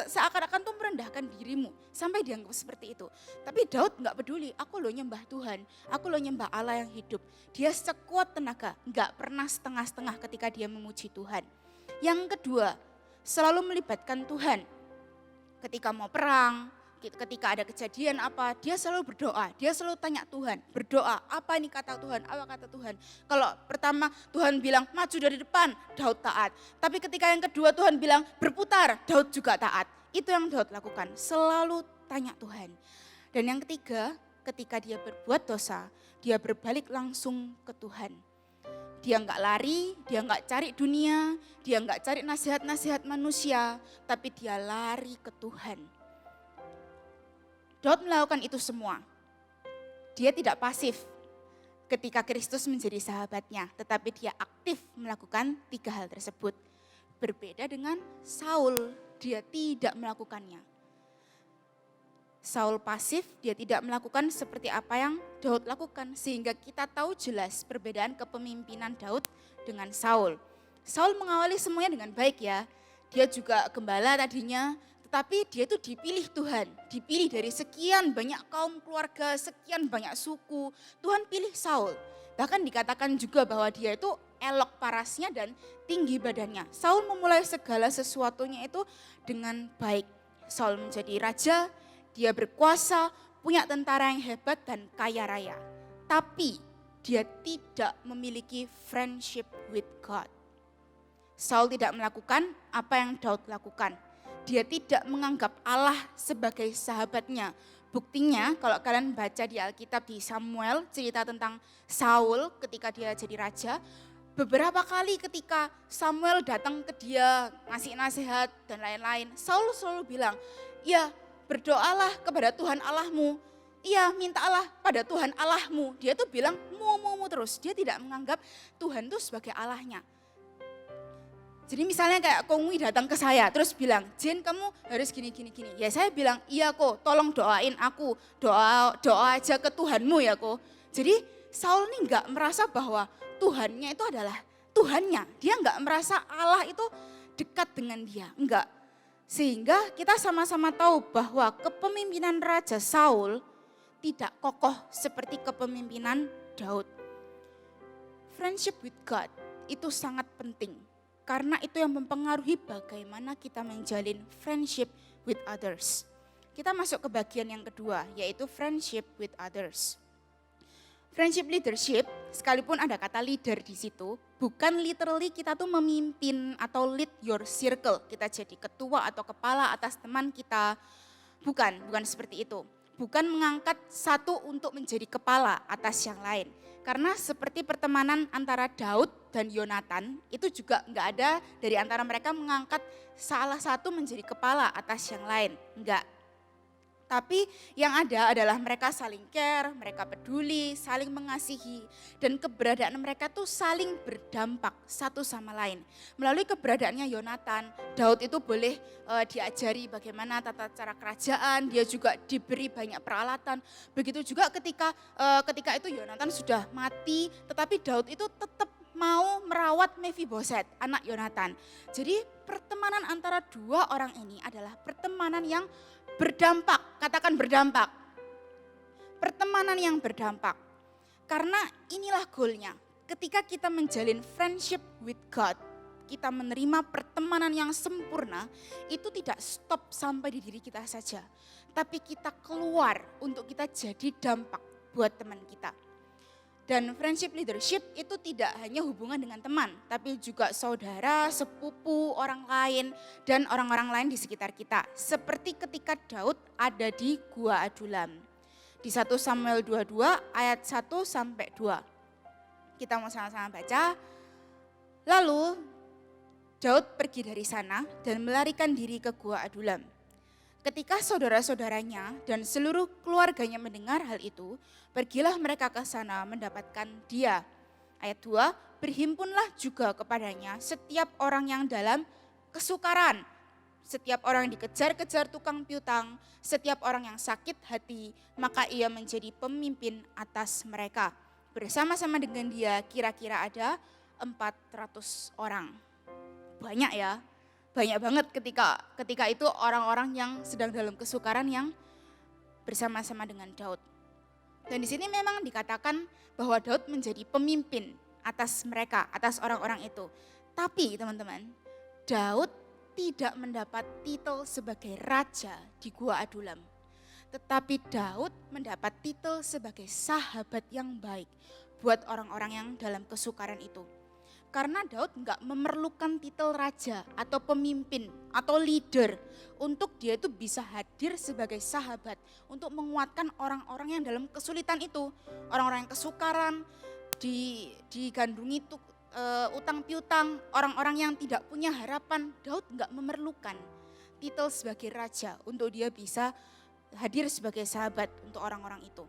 seakan-akan tuh merendahkan dirimu. Sampai dianggap seperti itu. Tapi Daud gak peduli, aku loh nyembah Tuhan. Aku loh nyembah Allah yang hidup. Dia sekuat tenaga, gak pernah setengah-setengah ketika dia memuji Tuhan. Yang kedua, selalu melibatkan Tuhan. Ketika mau perang, ketika ada kejadian apa, dia selalu berdoa. Dia selalu tanya Tuhan, berdoa, apa ini kata Tuhan, apa kata Tuhan. Kalau pertama Tuhan bilang maju dari depan, Daud taat. Tapi ketika yang kedua Tuhan bilang berputar, Daud juga taat. Itu yang Daud lakukan, selalu tanya Tuhan. Dan yang ketiga, ketika dia berbuat dosa, dia berbalik langsung ke Tuhan. Dia enggak lari, dia enggak cari dunia, dia enggak cari nasihat-nasihat manusia, tapi dia lari ke Tuhan. Daud melakukan itu semua. Dia tidak pasif ketika Kristus menjadi sahabatnya, tetapi dia aktif melakukan 3 hal tersebut. Berbeda dengan Saul, dia tidak melakukannya. Saul pasif, dia tidak melakukan seperti apa yang Daud lakukan. Sehingga kita tahu jelas perbedaan kepemimpinan Daud dengan Saul. Saul mengawali semuanya dengan baik ya. Dia juga gembala tadinya, tetapi dia itu dipilih Tuhan, dipilih dari sekian banyak kaum keluarga, sekian banyak suku. Tuhan pilih Saul. Bahkan dikatakan juga bahwa dia itu elok parasnya dan tinggi badannya. Saul memulai segala sesuatunya itu dengan baik. Saul menjadi raja, dia berkuasa, punya tentara yang hebat dan kaya raya. Tapi dia tidak memiliki friendship with God. Saul tidak melakukan apa yang Daud lakukan. Dia tidak menganggap Allah sebagai sahabatnya. Buktinya kalau kalian baca di Alkitab di Samuel cerita tentang Saul ketika dia jadi raja. Beberapa kali ketika Samuel datang ke dia ngasih nasihat dan lain-lain. Saul selalu bilang, ya berdoalah kepada Tuhan Allahmu. Iya minta Allah pada Tuhan Allahmu. Dia tuh bilang mu terus. Dia tidak menganggap Tuhan itu sebagai Allahnya. Jadi misalnya kayak Kongwi datang ke saya terus bilang, Jen kamu harus gini. Ya saya bilang, iya kok tolong doain aku, doa aja ke Tuhanmu ya kok. Jadi Saul ini enggak merasa bahwa Tuhannya itu adalah Tuhannya. Dia enggak merasa Allah itu dekat dengan dia, enggak. Sehingga kita sama-sama tahu bahwa kepemimpinan Raja Saul tidak kokoh seperti kepemimpinan Daud. Friendship with God itu sangat penting. Karena itu yang mempengaruhi bagaimana kita menjalin friendship with others. Kita masuk ke bagian yang kedua, yaitu friendship with others. Friendship leadership, sekalipun ada kata leader di situ, bukan literally kita tuh memimpin atau lead your circle. Kita jadi ketua atau kepala atas teman kita. Bukan seperti itu. Bukan mengangkat satu untuk menjadi kepala atas yang lain. Karena seperti pertemanan antara Daud dan Yonatan, itu juga enggak ada dari antara mereka mengangkat salah satu menjadi kepala atas yang lain. Enggak. Tapi yang ada adalah mereka saling care, mereka peduli, saling mengasihi. Dan keberadaan mereka tuh saling berdampak satu sama lain. Melalui keberadaannya Yonatan, Daud itu boleh diajari bagaimana tata cara kerajaan, dia juga diberi banyak peralatan. Begitu juga ketika itu Yonatan sudah mati, tetapi Daud itu tetap mau merawat Mephiboset, anak Yonatan. Jadi pertemanan antara dua orang ini adalah pertemanan yang berdampak, katakan berdampak. Pertemanan yang berdampak. Karena inilah goalnya. Ketika kita menjalin friendship with God, kita menerima pertemanan yang sempurna, itu tidak stop sampai di diri kita saja. Tapi kita keluar untuk kita jadi dampak buat teman kita. Dan friendship leadership itu tidak hanya hubungan dengan teman, tapi juga saudara, sepupu, orang lain, dan orang-orang lain di sekitar kita. Seperti ketika Daud ada di Gua Adulam. Di 1 Samuel 22 ayat 1 sampai 2. Kita mau sama-sama baca. Lalu Daud pergi dari sana dan melarikan diri ke Gua Adulam. Ketika saudara-saudaranya dan seluruh keluarganya mendengar hal itu, pergilah mereka ke sana mendapatkan dia. Ayat 2, berhimpunlah juga kepadanya setiap orang yang dalam kesukaran, setiap orang yang dikejar-kejar tukang piutang, setiap orang yang sakit hati, maka ia menjadi pemimpin atas mereka. Bersama-sama dengan dia kira-kira ada 400 orang. Banyak ya, banyak banget ketika itu orang-orang yang sedang dalam kesukaran yang bersama-sama dengan Daud. Dan di sini memang dikatakan bahwa Daud menjadi pemimpin atas mereka, atas orang-orang itu. Tapi teman-teman, Daud tidak mendapat titel sebagai raja di Gua Adulam. Tetapi Daud mendapat titel sebagai sahabat yang baik buat orang-orang yang dalam kesukaran itu. Karena Daud enggak memerlukan titel raja atau pemimpin atau leader untuk dia itu bisa hadir sebagai sahabat untuk menguatkan orang-orang yang dalam kesulitan itu. Orang-orang yang kesukaran, digandrungi utang piutang, orang-orang yang tidak punya harapan. Daud enggak memerlukan titel sebagai raja untuk dia bisa hadir sebagai sahabat untuk orang-orang itu.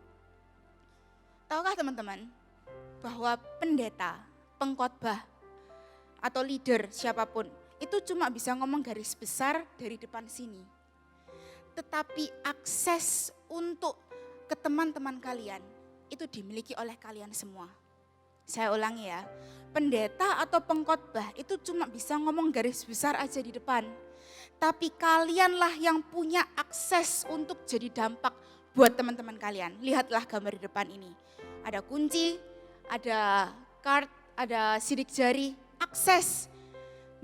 Tahukah teman-teman bahwa pendeta, pengkhotbah, atau leader siapapun, itu cuma bisa ngomong garis besar dari depan sini. Tetapi akses untuk ke teman-teman kalian, itu dimiliki oleh kalian semua. Saya ulangi ya, pendeta atau pengkhotbah itu cuma bisa ngomong garis besar aja di depan. Tapi kalianlah yang punya akses untuk jadi dampak buat teman-teman kalian. Lihatlah gambar di depan ini. Ada kunci, ada card, ada sidik jari, akses.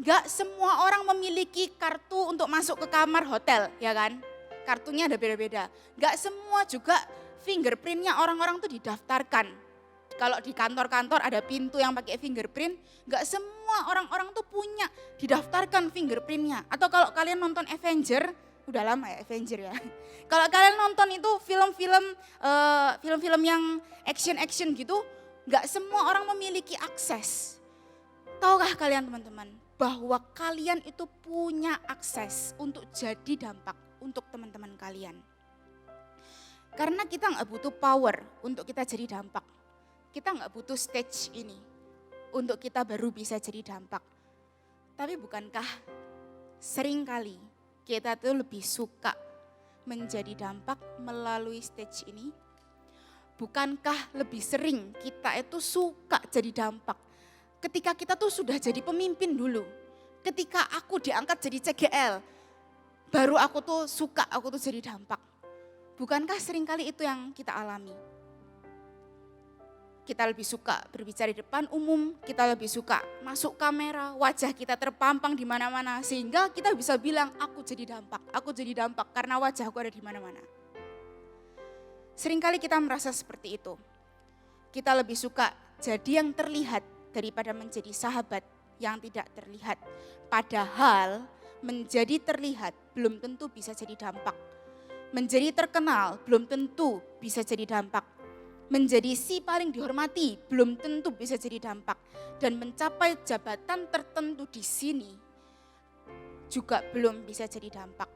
Enggak semua orang memiliki kartu untuk masuk ke kamar hotel, ya kan? Kartunya ada beda-beda. Enggak semua juga fingerprintnya orang-orang tuh didaftarkan. Kalau di kantor-kantor ada pintu yang pakai fingerprint, enggak semua orang-orang tuh punya didaftarkan fingerprintnya. Atau kalau kalian nonton Avenger, udah lama ya Avenger ya. Kalau kalian nonton itu film-film yang action-action gitu, enggak semua orang memiliki akses. Tahukah kalian teman-teman bahwa kalian itu punya akses untuk jadi dampak untuk teman-teman kalian. Karena kita nggak butuh power untuk kita jadi dampak. Kita nggak butuh stage ini untuk kita baru bisa jadi dampak. Tapi bukankah seringkali kita tuh lebih suka menjadi dampak melalui stage ini? Bukankah lebih sering kita itu suka jadi dampak ketika kita tuh sudah jadi pemimpin dulu. Ketika aku diangkat jadi CGL, baru aku tuh suka, aku tuh jadi dampak. Bukankah seringkali itu yang kita alami? Kita lebih suka berbicara di depan umum, kita lebih suka masuk kamera, wajah kita terpampang di mana-mana. Sehingga kita bisa bilang, aku jadi dampak karena wajahku ada di mana-mana. Seringkali kita merasa seperti itu. Kita lebih suka jadi yang terlihat daripada menjadi sahabat yang tidak terlihat. Padahal menjadi terlihat belum tentu bisa jadi dampak. Menjadi terkenal belum tentu bisa jadi dampak. Menjadi si paling dihormati belum tentu bisa jadi dampak. Dan mencapai jabatan tertentu di sini juga belum bisa jadi dampak.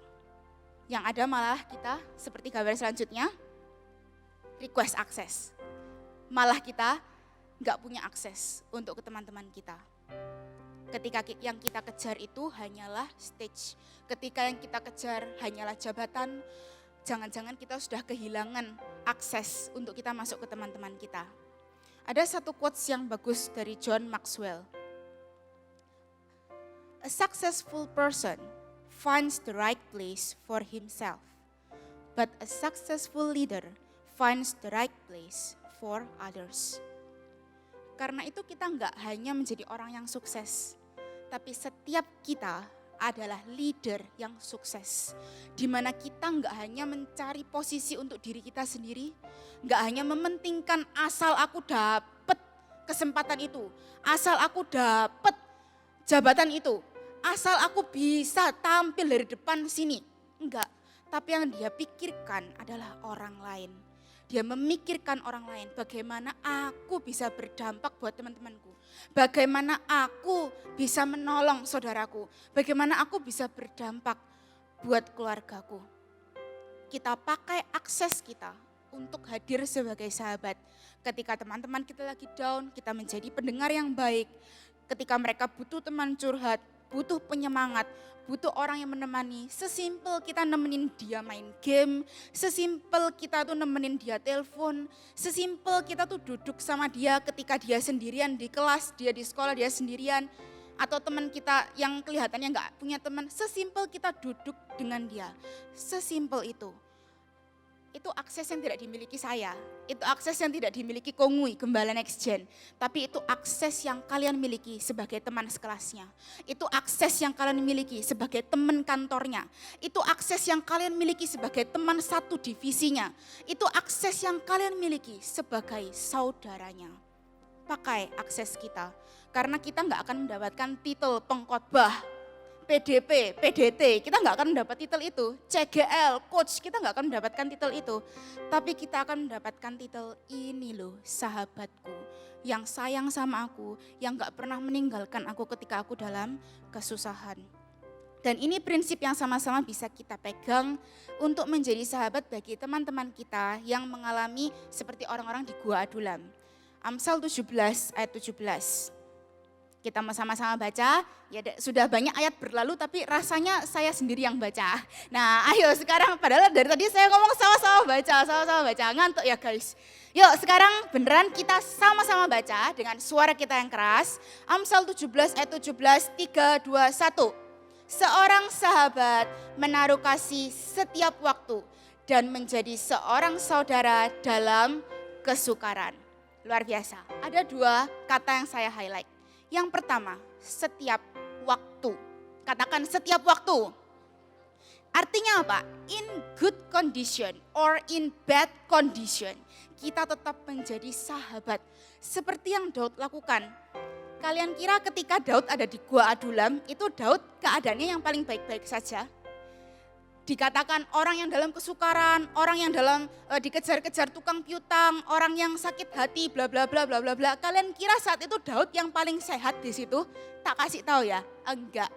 Yang ada malah kita seperti gambar selanjutnya, request akses. Malah kita nggak punya akses untuk ke teman-teman kita. Ketika yang kita kejar itu hanyalah stage. Ketika yang kita kejar hanyalah jabatan, jangan-jangan kita sudah kehilangan akses untuk kita masuk ke teman-teman kita. Ada satu quotes yang bagus dari John Maxwell. A successful person finds the right place for himself, but a successful leader finds the right place for others. Karena itu kita enggak hanya menjadi orang yang sukses, tapi setiap kita adalah leader yang sukses. Di mana kita enggak hanya mencari posisi untuk diri kita sendiri, enggak hanya mementingkan asal aku dapat kesempatan itu, asal aku dapat jabatan itu, asal aku bisa tampil dari depan sini. Enggak, tapi yang dia pikirkan adalah orang lain. Dia memikirkan orang lain, bagaimana aku bisa berdampak buat teman-temanku. Bagaimana aku bisa menolong saudaraku. Bagaimana aku bisa berdampak buat keluargaku. Kita pakai akses kita untuk hadir sebagai sahabat. Ketika teman-teman kita lagi down, kita menjadi pendengar yang baik. Ketika mereka butuh teman curhat, butuh penyemangat, butuh orang yang menemani. Sesimpel kita nemenin dia main game, sesimpel kita tuh nemenin dia telepon, sesimpel kita tuh duduk sama dia ketika dia sendirian di kelas, dia di sekolah, dia sendirian. Atau teman kita yang kelihatannya nggak punya teman, sesimpel kita duduk dengan dia. Sesimpel itu. Itu akses yang tidak dimiliki saya, itu akses yang tidak dimiliki Kongui, Gembala Next Gen. Tapi itu akses yang kalian miliki sebagai teman sekelasnya. Itu akses yang kalian miliki sebagai teman kantornya. Itu akses yang kalian miliki sebagai teman satu divisinya. Itu akses yang kalian miliki sebagai saudaranya. Pakai akses kita, karena kita nggak akan mendapatkan titel pengkhotbah, PDP, PDT, kita nggak akan mendapat titel itu. CGL, coach, kita nggak akan mendapatkan titel itu. Tapi kita akan mendapatkan titel ini loh, sahabatku. Yang sayang sama aku, yang nggak pernah meninggalkan aku ketika aku dalam kesusahan. Dan ini prinsip yang sama-sama bisa kita pegang untuk menjadi sahabat bagi teman-teman kita yang mengalami seperti orang-orang di Gua Adulam. Amsal 17 ayat 17. Kita sama-sama baca, ya sudah banyak ayat berlalu tapi rasanya saya sendiri yang baca. Nah ayo sekarang, padahal dari tadi saya ngomong sama-sama baca, ngantuk ya guys. Yuk sekarang beneran kita sama-sama baca dengan suara kita yang keras. Amsal 17 ayat 17, 3, 2, 1. Seorang sahabat menaruh kasih setiap waktu dan menjadi seorang saudara dalam kesukaran. Luar biasa, ada dua kata yang saya highlight. Yang pertama, setiap waktu. Katakan setiap waktu. Artinya apa? In good condition or in bad condition. Kita tetap menjadi sahabat. Seperti yang Daud lakukan. Kalian kira ketika Daud ada di Gua Adulam, itu Daud keadaannya yang paling baik-baik saja? Dikatakan orang yang dalam kesukaran, orang yang dalam dikejar-kejar tukang piutang, orang yang sakit hati, bla bla bla bla bla bla. Kalian kira saat itu Daud yang paling sehat di situ? Tak kasih tahu ya, enggak.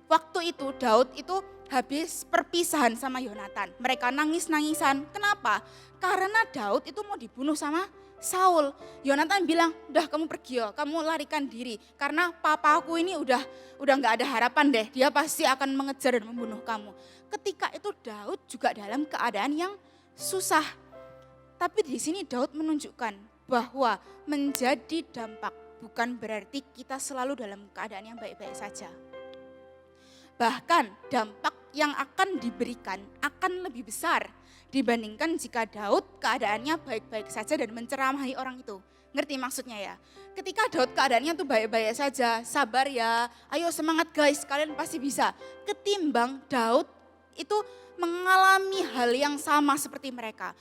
Waktu itu Daud itu habis perpisahan sama Yonatan. Mereka nangis-nangisan. Kenapa? Karena Daud itu mau dibunuh sama Saul. Yonatan bilang, udah kamu pergi ya, kamu larikan diri. Karena papaku ini udah gak ada harapan deh, dia pasti akan mengejar dan membunuh kamu. Ketika itu Daud juga dalam keadaan yang susah. Tapi di sini Daud menunjukkan bahwa menjadi dampak bukan berarti kita selalu dalam keadaan yang baik-baik saja. Bahkan dampak yang akan diberikan akan lebih besar dibandingkan jika Daud keadaannya baik-baik saja dan menceramahi orang itu. Ngerti maksudnya ya? Ketika Daud keadaannya tuh baik-baik saja, sabar ya, ayo semangat guys, kalian pasti bisa. Ketimbang Daud itu mengalami hal yang sama seperti mereka.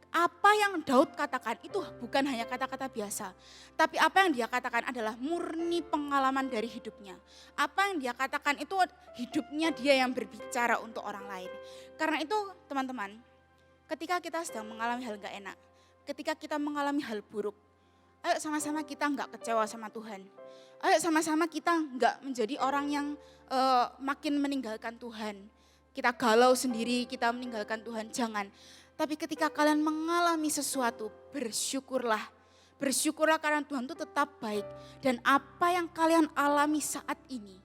Apa yang Daud katakan itu bukan hanya kata-kata biasa. Tapi apa yang dia katakan adalah murni pengalaman dari hidupnya. Apa yang dia katakan itu hidupnya dia yang berbicara untuk orang lain. Karena itu teman-teman, ketika kita sedang mengalami hal gak enak, ketika kita mengalami hal buruk, ayo sama-sama kita gak kecewa sama Tuhan. Ayo sama-sama kita gak menjadi orang yang makin meninggalkan Tuhan. Kita galau sendiri, kita meninggalkan Tuhan, jangan. Tapi ketika kalian mengalami sesuatu, bersyukurlah. Bersyukurlah karena Tuhan itu tetap baik. Dan apa yang kalian alami saat ini,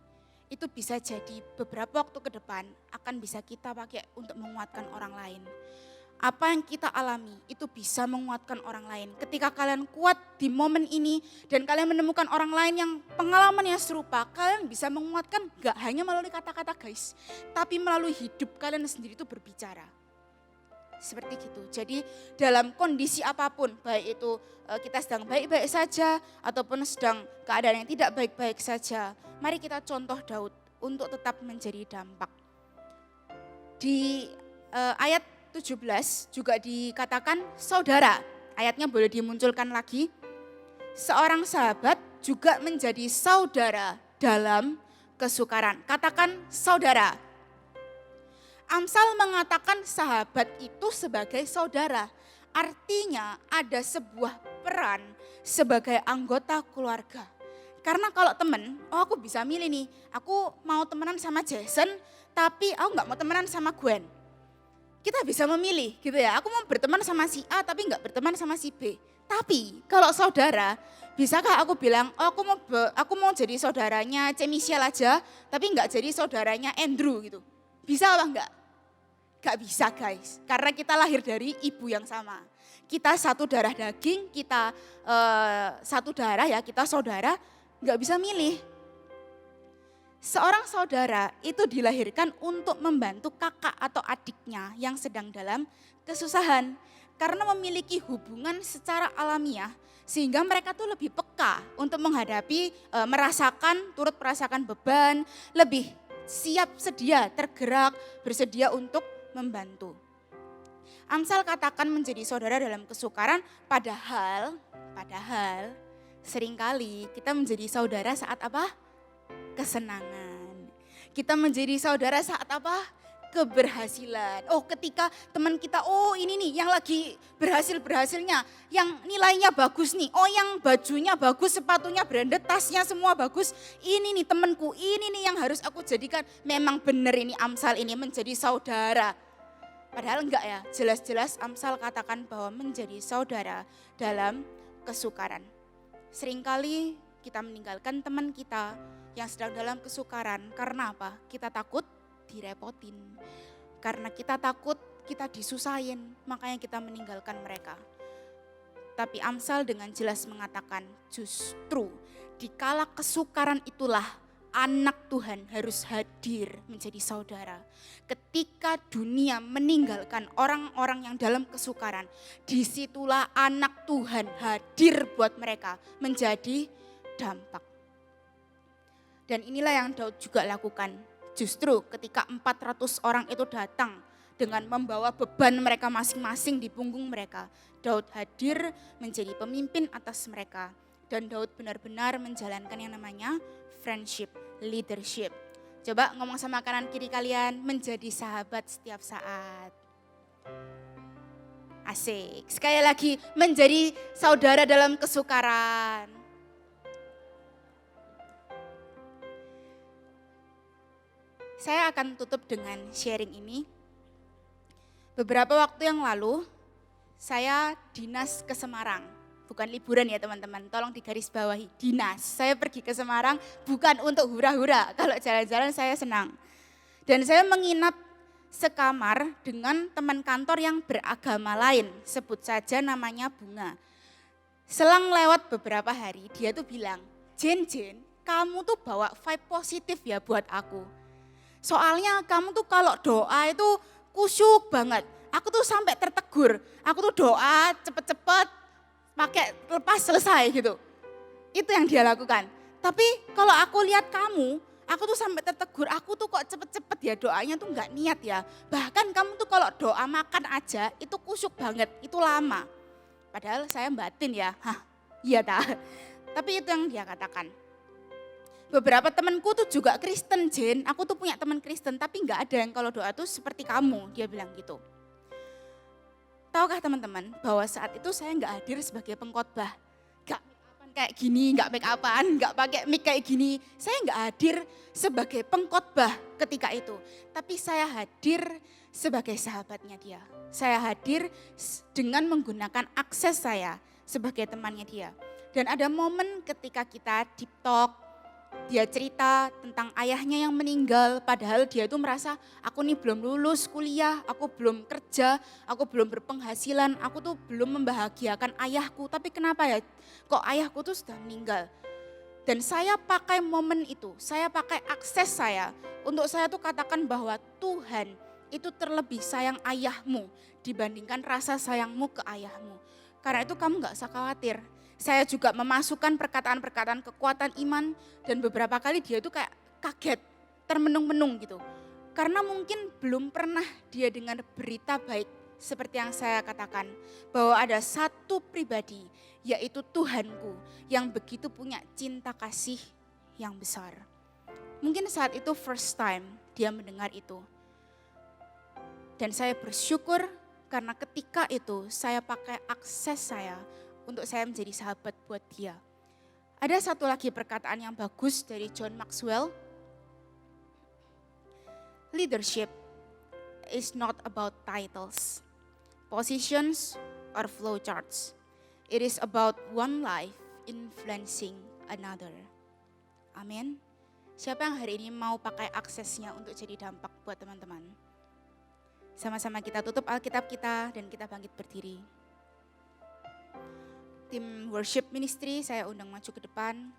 itu bisa jadi beberapa waktu ke depan akan bisa kita pakai untuk menguatkan orang lain. Apa yang kita alami itu bisa menguatkan orang lain. Ketika kalian kuat di momen ini dan kalian menemukan orang lain yang pengalamannya serupa, kalian bisa menguatkan gak hanya melalui kata-kata guys, tapi melalui hidup kalian sendiri itu berbicara. Seperti gitu. Jadi dalam kondisi apapun, baik itu kita sedang baik-baik saja ataupun sedang keadaan yang tidak baik-baik saja, mari kita contoh Daud untuk tetap menjadi dampak. Di ayat 17 juga dikatakan saudara. Ayatnya boleh dimunculkan lagi. Seorang sahabat juga menjadi saudara dalam kesukaran. Katakan saudara. Amsal mengatakan sahabat itu sebagai saudara. Artinya ada sebuah peran sebagai anggota keluarga. Karena kalau temen, aku bisa milih nih. Aku mau temenan sama Jason, tapi aku gak mau temenan sama Gwen. kita bisa memilih gitu ya. Aku mau berteman sama si A tapi enggak berteman sama si B. Tapi kalau saudara, bisakah aku bilang, oh aku mau jadi saudaranya C. Michelle aja, tapi enggak jadi saudaranya Andrew gitu. Bisa apa enggak? Gak bisa guys, karena kita lahir dari ibu yang sama. Kita satu darah daging, kita satu darah ya, kita saudara, gak bisa milih. Seorang saudara itu dilahirkan untuk membantu kakak atau adiknya yang sedang dalam kesusahan. Karena memiliki hubungan secara alamiah, sehingga mereka tuh lebih peka untuk menghadapi, turut merasakan beban, lebih siap sedia, tergerak, bersedia untuk membantu. Amsal katakan menjadi saudara dalam kesukaran, padahal seringkali kita menjadi saudara saat apa? Kesenangan. Kita menjadi saudara saat apa? Keberhasilan. Oh ketika teman kita, oh ini nih yang lagi berhasilnya, yang nilainya bagus nih, oh yang bajunya bagus, sepatunya branded, tasnya semua bagus, ini nih temanku, ini nih yang harus aku jadikan. Memang benar ini Amsal ini menjadi saudara. Padahal enggak ya, jelas-jelas Amsal katakan bahwa menjadi saudara dalam kesukaran. Seringkali kita meninggalkan teman kita yang sedang dalam kesukaran karena apa? Kita takut direpotin. Karena kita takut kita disusahin, makanya kita meninggalkan mereka. Tapi Amsal dengan jelas mengatakan justru di kala kesukaran itulah anak Tuhan harus hadir menjadi saudara. Ketika dunia meninggalkan orang-orang yang dalam kesukaran, disitulah anak Tuhan hadir buat mereka menjadi dampak. Dan inilah yang Daud juga lakukan. Justru ketika 400 orang itu datang dengan membawa beban mereka masing-masing di punggung mereka, Daud hadir menjadi pemimpin atas mereka. Dan Daud benar-benar menjalankan yang namanya friendship, leadership. Coba ngomong sama kanan kiri kalian, menjadi sahabat setiap saat. Asik, sekali lagi menjadi saudara dalam kesukaran. Saya akan tutup dengan sharing ini. Beberapa waktu yang lalu, saya dinas ke Semarang. Bukan liburan ya teman-teman, tolong digarisbawahi, dinas. Saya pergi ke Semarang bukan untuk hura-hura, kalau jalan-jalan saya senang. Dan saya menginap sekamar dengan teman kantor yang beragama lain, sebut saja namanya Bunga. Selang lewat beberapa hari, dia tuh bilang, Jen, kamu tuh bawa vibe positif ya buat aku. Soalnya kamu tuh kalau doa itu kusyuk banget. Aku tuh sampai tertegur, aku tuh doa cepet-cepet, pakai lepas selesai gitu. Itu yang dia lakukan. Tapi kalau aku lihat kamu, aku tuh sampai tertegur, aku tuh kok cepet-cepet ya doanya tuh gak niat ya. Bahkan kamu tuh kalau doa makan aja itu kusyuk banget, itu lama. Padahal saya batin ya, iya tak. Tapi itu yang dia katakan. Beberapa temanku tuh juga Kristen, Jen. Aku tuh punya teman Kristen, tapi gak ada yang kalau doa tuh seperti kamu, dia bilang gitu. Tahukah teman-teman bahwa saat itu saya gak hadir sebagai pengkhotbah. Gak make-upan kayak gini, gak make-upan, gak pakai mic kayak gini. Saya gak hadir sebagai pengkhotbah ketika itu. Tapi saya hadir sebagai sahabatnya dia. Saya hadir dengan menggunakan akses saya sebagai temannya dia. Dan ada momen ketika kita deep talk, dia cerita tentang ayahnya yang meninggal, padahal dia itu merasa aku nih belum lulus kuliah, aku belum kerja, aku belum berpenghasilan, aku tuh belum membahagiakan ayahku. Tapi kenapa ya kok ayahku tuh sudah meninggal? Dan saya pakai momen itu, saya pakai akses saya untuk saya tuh katakan bahwa Tuhan itu terlebih sayang ayahmu dibandingkan rasa sayangmu ke ayahmu. Karena itu kamu gak usah khawatir. Saya juga memasukkan perkataan-perkataan kekuatan iman dan beberapa kali dia itu kayak kaget, termenung-menung gitu. Karena mungkin belum pernah dia dengar berita baik seperti yang saya katakan. Bahwa ada satu pribadi yaitu Tuhanku yang begitu punya cinta kasih yang besar. Mungkin saat itu first time dia mendengar itu. Dan saya bersyukur karena ketika itu saya pakai akses saya untuk saya menjadi sahabat buat dia. Ada satu lagi perkataan yang bagus dari John Maxwell. Leadership is not about titles, positions, or flowcharts. It is about one life influencing another. Amin. Siapa yang hari ini mau pakai aksesnya untuk jadi dampak buat teman-teman? Sama-sama kita tutup Alkitab kita dan kita bangkit berdiri. Tim worship ministry saya undang maju ke depan.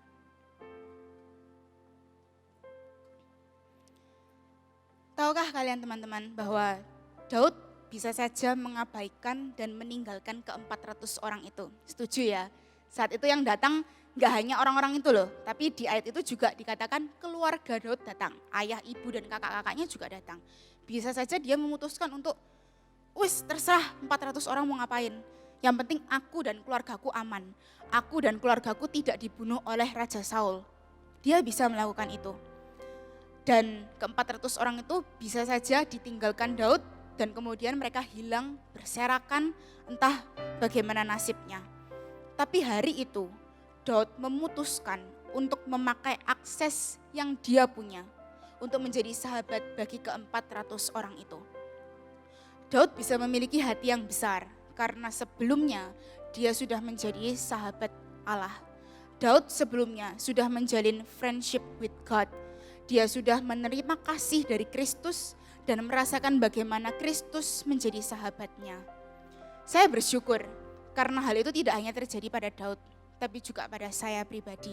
Tahukah kalian teman-teman bahwa Daud bisa saja mengabaikan dan meninggalkan ke-400 orang itu. Setuju ya? Saat itu yang datang gak hanya orang-orang itu loh, tapi di ayat itu juga dikatakan keluarga Daud datang. Ayah, ibu, dan kakak-kakaknya juga datang. Bisa saja dia memutuskan untuk, terserah 400 orang mau ngapain. Yang penting aku dan keluargaku aman. Aku dan keluargaku tidak dibunuh oleh Raja Saul. Dia bisa melakukan itu. Dan ke-400 orang itu bisa saja ditinggalkan Daud dan kemudian mereka hilang berserakan entah bagaimana nasibnya. Tapi hari itu Daud memutuskan untuk memakai akses yang dia punya untuk menjadi sahabat bagi ke-400 orang itu. Daud bisa memiliki hati yang besar karena sebelumnya dia sudah menjadi sahabat Allah. Daud sebelumnya sudah menjalin friendship with God. Dia sudah menerima kasih dari Kristus dan merasakan bagaimana Kristus menjadi sahabatnya. Saya bersyukur karena hal itu tidak hanya terjadi pada Daud, tapi juga pada saya pribadi.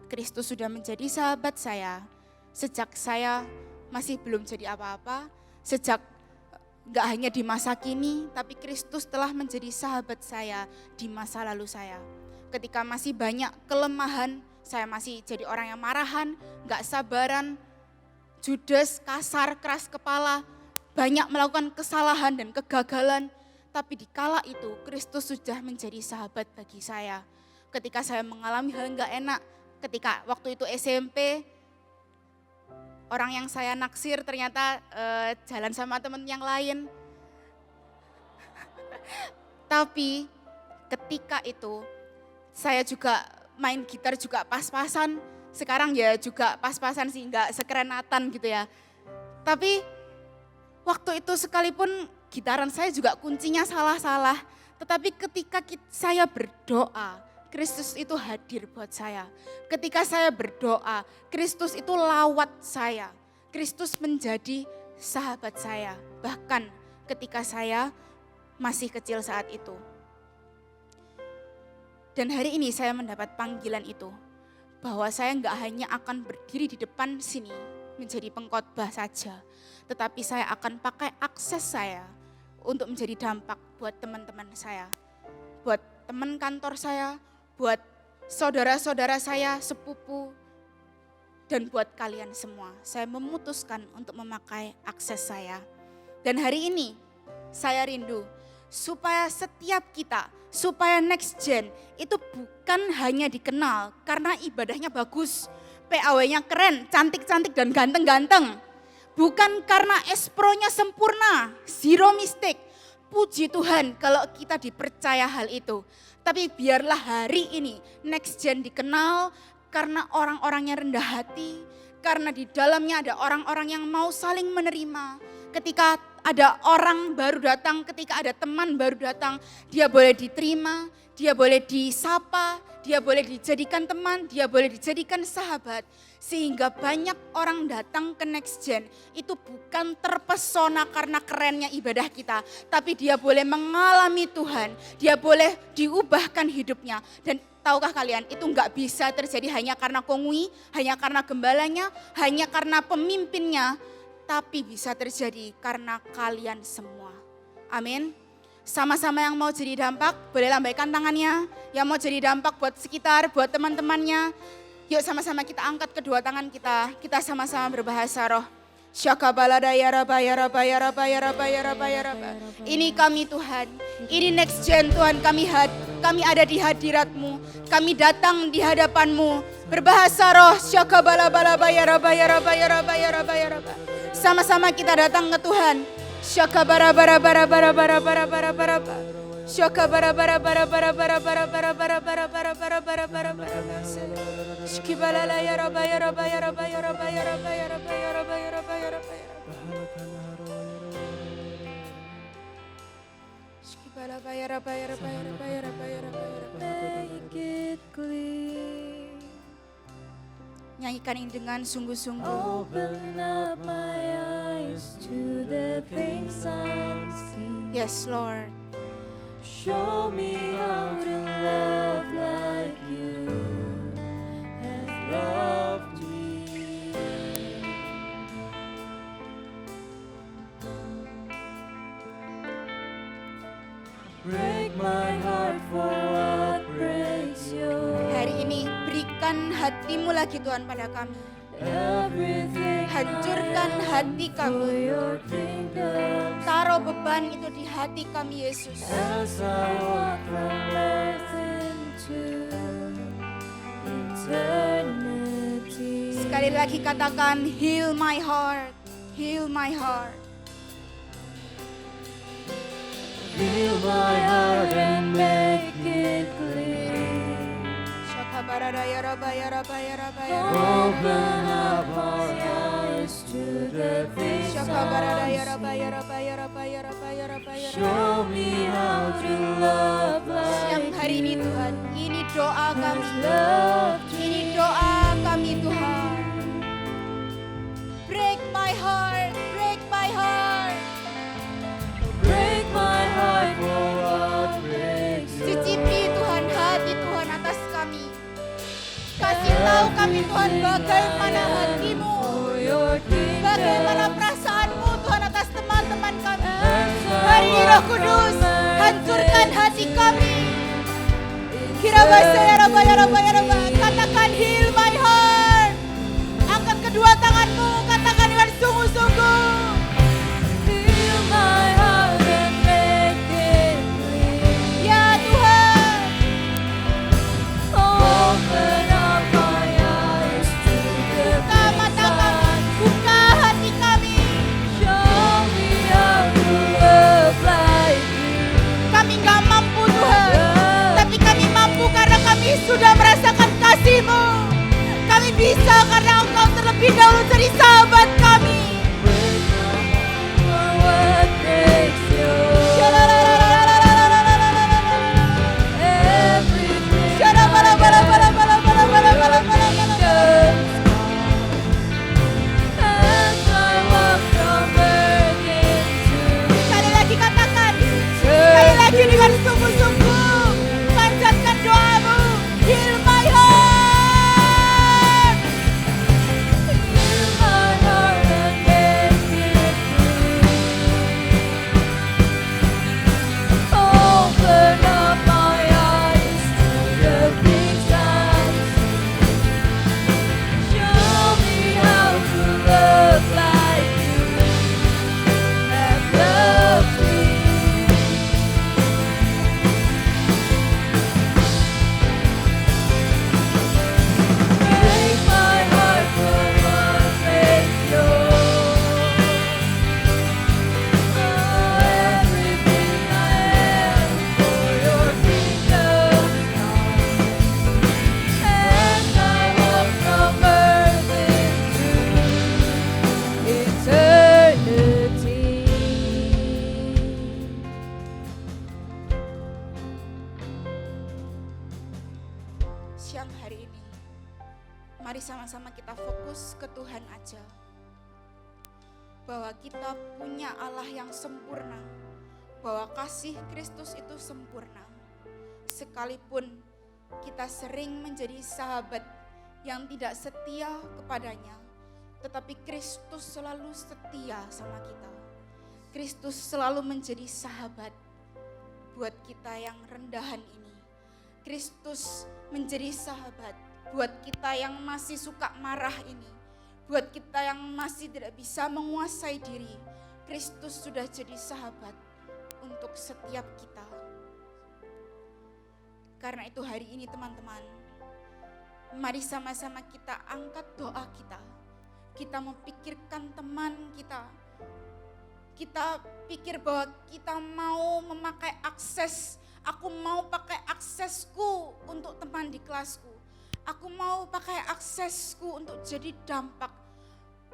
Kristus sudah menjadi sahabat saya sejak saya masih belum jadi apa-apa, sejak gak hanya di masa kini, tapi Kristus telah menjadi sahabat saya di masa lalu saya. Ketika masih banyak kelemahan, saya masih jadi orang yang marahan, gak sabaran, judes, kasar, keras kepala, banyak melakukan kesalahan dan kegagalan. Tapi di kala itu Kristus sudah menjadi sahabat bagi saya. Ketika saya mengalami hal gak enak, ketika waktu itu SMP, orang yang saya naksir ternyata jalan sama teman yang lain. Tapi ketika itu saya juga main gitar juga pas-pasan, sekarang ya juga pas-pasan sih, nggak sekeren Nathan gitu ya. Tapi waktu itu sekalipun gitaran saya juga kuncinya salah-salah, tetapi ketika saya berdoa, Kristus itu hadir buat saya. Ketika saya berdoa, Kristus itu lawat saya. Kristus menjadi sahabat saya, bahkan ketika saya masih kecil saat itu. Dan hari ini saya mendapat panggilan itu, bahwa saya enggak hanya akan berdiri di depan sini menjadi pengkhotbah saja, tetapi saya akan pakai akses saya untuk menjadi dampak buat teman-teman saya, buat teman kantor saya, buat saudara-saudara saya, sepupu, dan buat kalian semua. Saya memutuskan untuk memakai akses saya. Dan hari ini saya rindu supaya setiap kita, supaya next gen itu bukan hanya dikenal karena ibadahnya bagus, PAW-nya keren, cantik-cantik dan ganteng-ganteng. Bukan karena espronya sempurna, zero mistake. Puji Tuhan kalau kita dipercaya hal itu. Tapi biarlah hari ini next gen dikenal karena orang-orangnya rendah hati, karena di dalamnya ada orang-orang yang mau saling menerima. Ketika ada orang baru datang, ketika ada teman baru datang, dia boleh diterima, dia boleh disapa, dia boleh dijadikan teman, dia boleh dijadikan sahabat. Sehingga banyak orang datang ke next gen itu bukan terpesona karena kerennya ibadah kita, tapi dia boleh mengalami Tuhan, dia boleh diubahkan hidupnya. Dan tahukah kalian, itu enggak bisa terjadi hanya karena kongui, hanya karena gembalanya, hanya karena pemimpinnya, tapi bisa terjadi karena kalian semua. Amin. Sama-sama yang mau jadi dampak, boleh lambaikan tangannya. Yang mau jadi dampak buat sekitar, buat teman-temannya. Yuk sama-sama kita angkat kedua tangan kita. Kita sama-sama berbahasa roh. Ini kami Tuhan, ini next gen Tuhan, kami ada di hadirat-Mu, kami datang di hadapan-Mu, berbahasa roh. Sama-sama kita datang ke Tuhan. Make it clear. Nyanyikan ini dengan sungguh-sungguh. Open up my eyes to the things unseen. Yes, Lord. Show me how to love like you have loved me. Break my heart for what breaks yours. Hari ini berikan hatimu lagi Tuhan pada kami. Everything Hancurkan hati for kami. your kingdom. Taruh beban itu di hati kami, Yesus. As I walk from earth into eternity. Sekali lagi katakan, heal my heart, heal my heart. Heal my heart and make it clear. Open up my eyes to the things Show me how to love Siang like hari ini Tuhan, ini doa kami. love Ini doa kami Tuhan. Break my heart, break my heart. break my heart for what breaks yours. Cicipi Tuhan hati Tuhan atas kami. Kasih tahu kami Tuhan bagaimana hatimu, For your kingdom. bagaimana perasaanmu Tuhan atas teman-teman kami. Hari ini Roh Kudus, hancurkan hati kami. Katakan heal my heart. Angkat kedua tanganmu, katakan dengan sungguh-sungguh. Heal my heart and make it clear. Ya Tuhan, Open up my eyes to the buka mata kami, buka hati kami. Show me how to love like you. Kami gak mampu Tuhan, tapi kami mampu karena kami sudah merasakan kasih-Mu. Kami bisa karena Engkau terlebih dahulu jadi sahabat kami. For what breaks yours. Everything as I walk from earth into Sekali lagi katakan, sekali lagi dengan sungguh-sungguh, panjatkan doamu, heal my heart. Heal my heart and make it clear. Open up my eyes to the things I see. Show me how to love like you have loved me. Break my heart for what breaks yours. Oh, everything I am for your kingdom come. As I walk from earth into eternity. Siang hari ini, mari sama-sama kita fokus ke Tuhan aja. Bahwa kita punya Allah yang sempurna. Bahwa kasih Kristus itu sempurna. Sekalipun kita sering menjadi sahabat yang tidak setia kepadanya, tetapi Kristus selalu setia sama kita. Kristus selalu menjadi sahabat buat kita yang rendahan ini. Kristus menjadi sahabat buat kita yang masih suka marah ini. Buat kita yang masih tidak bisa menguasai diri. Kristus sudah jadi sahabat untuk setiap kita. Karena itu hari ini teman-teman, mari sama-sama kita angkat doa kita. Kita memikirkan teman kita. Kita pikir bahwa kita mau memakai akses. Aku mau pakai aksesku untuk teman di kelasku. Aku mau pakai aksesku untuk jadi dampak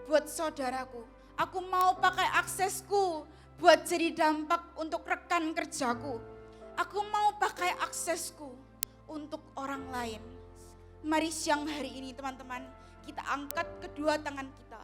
buat saudaraku. Aku mau pakai aksesku buat jadi dampak untuk rekan kerjaku. Aku mau pakai aksesku untuk orang lain. Mari siang hari ini teman-teman, kita angkat kedua tangan kita.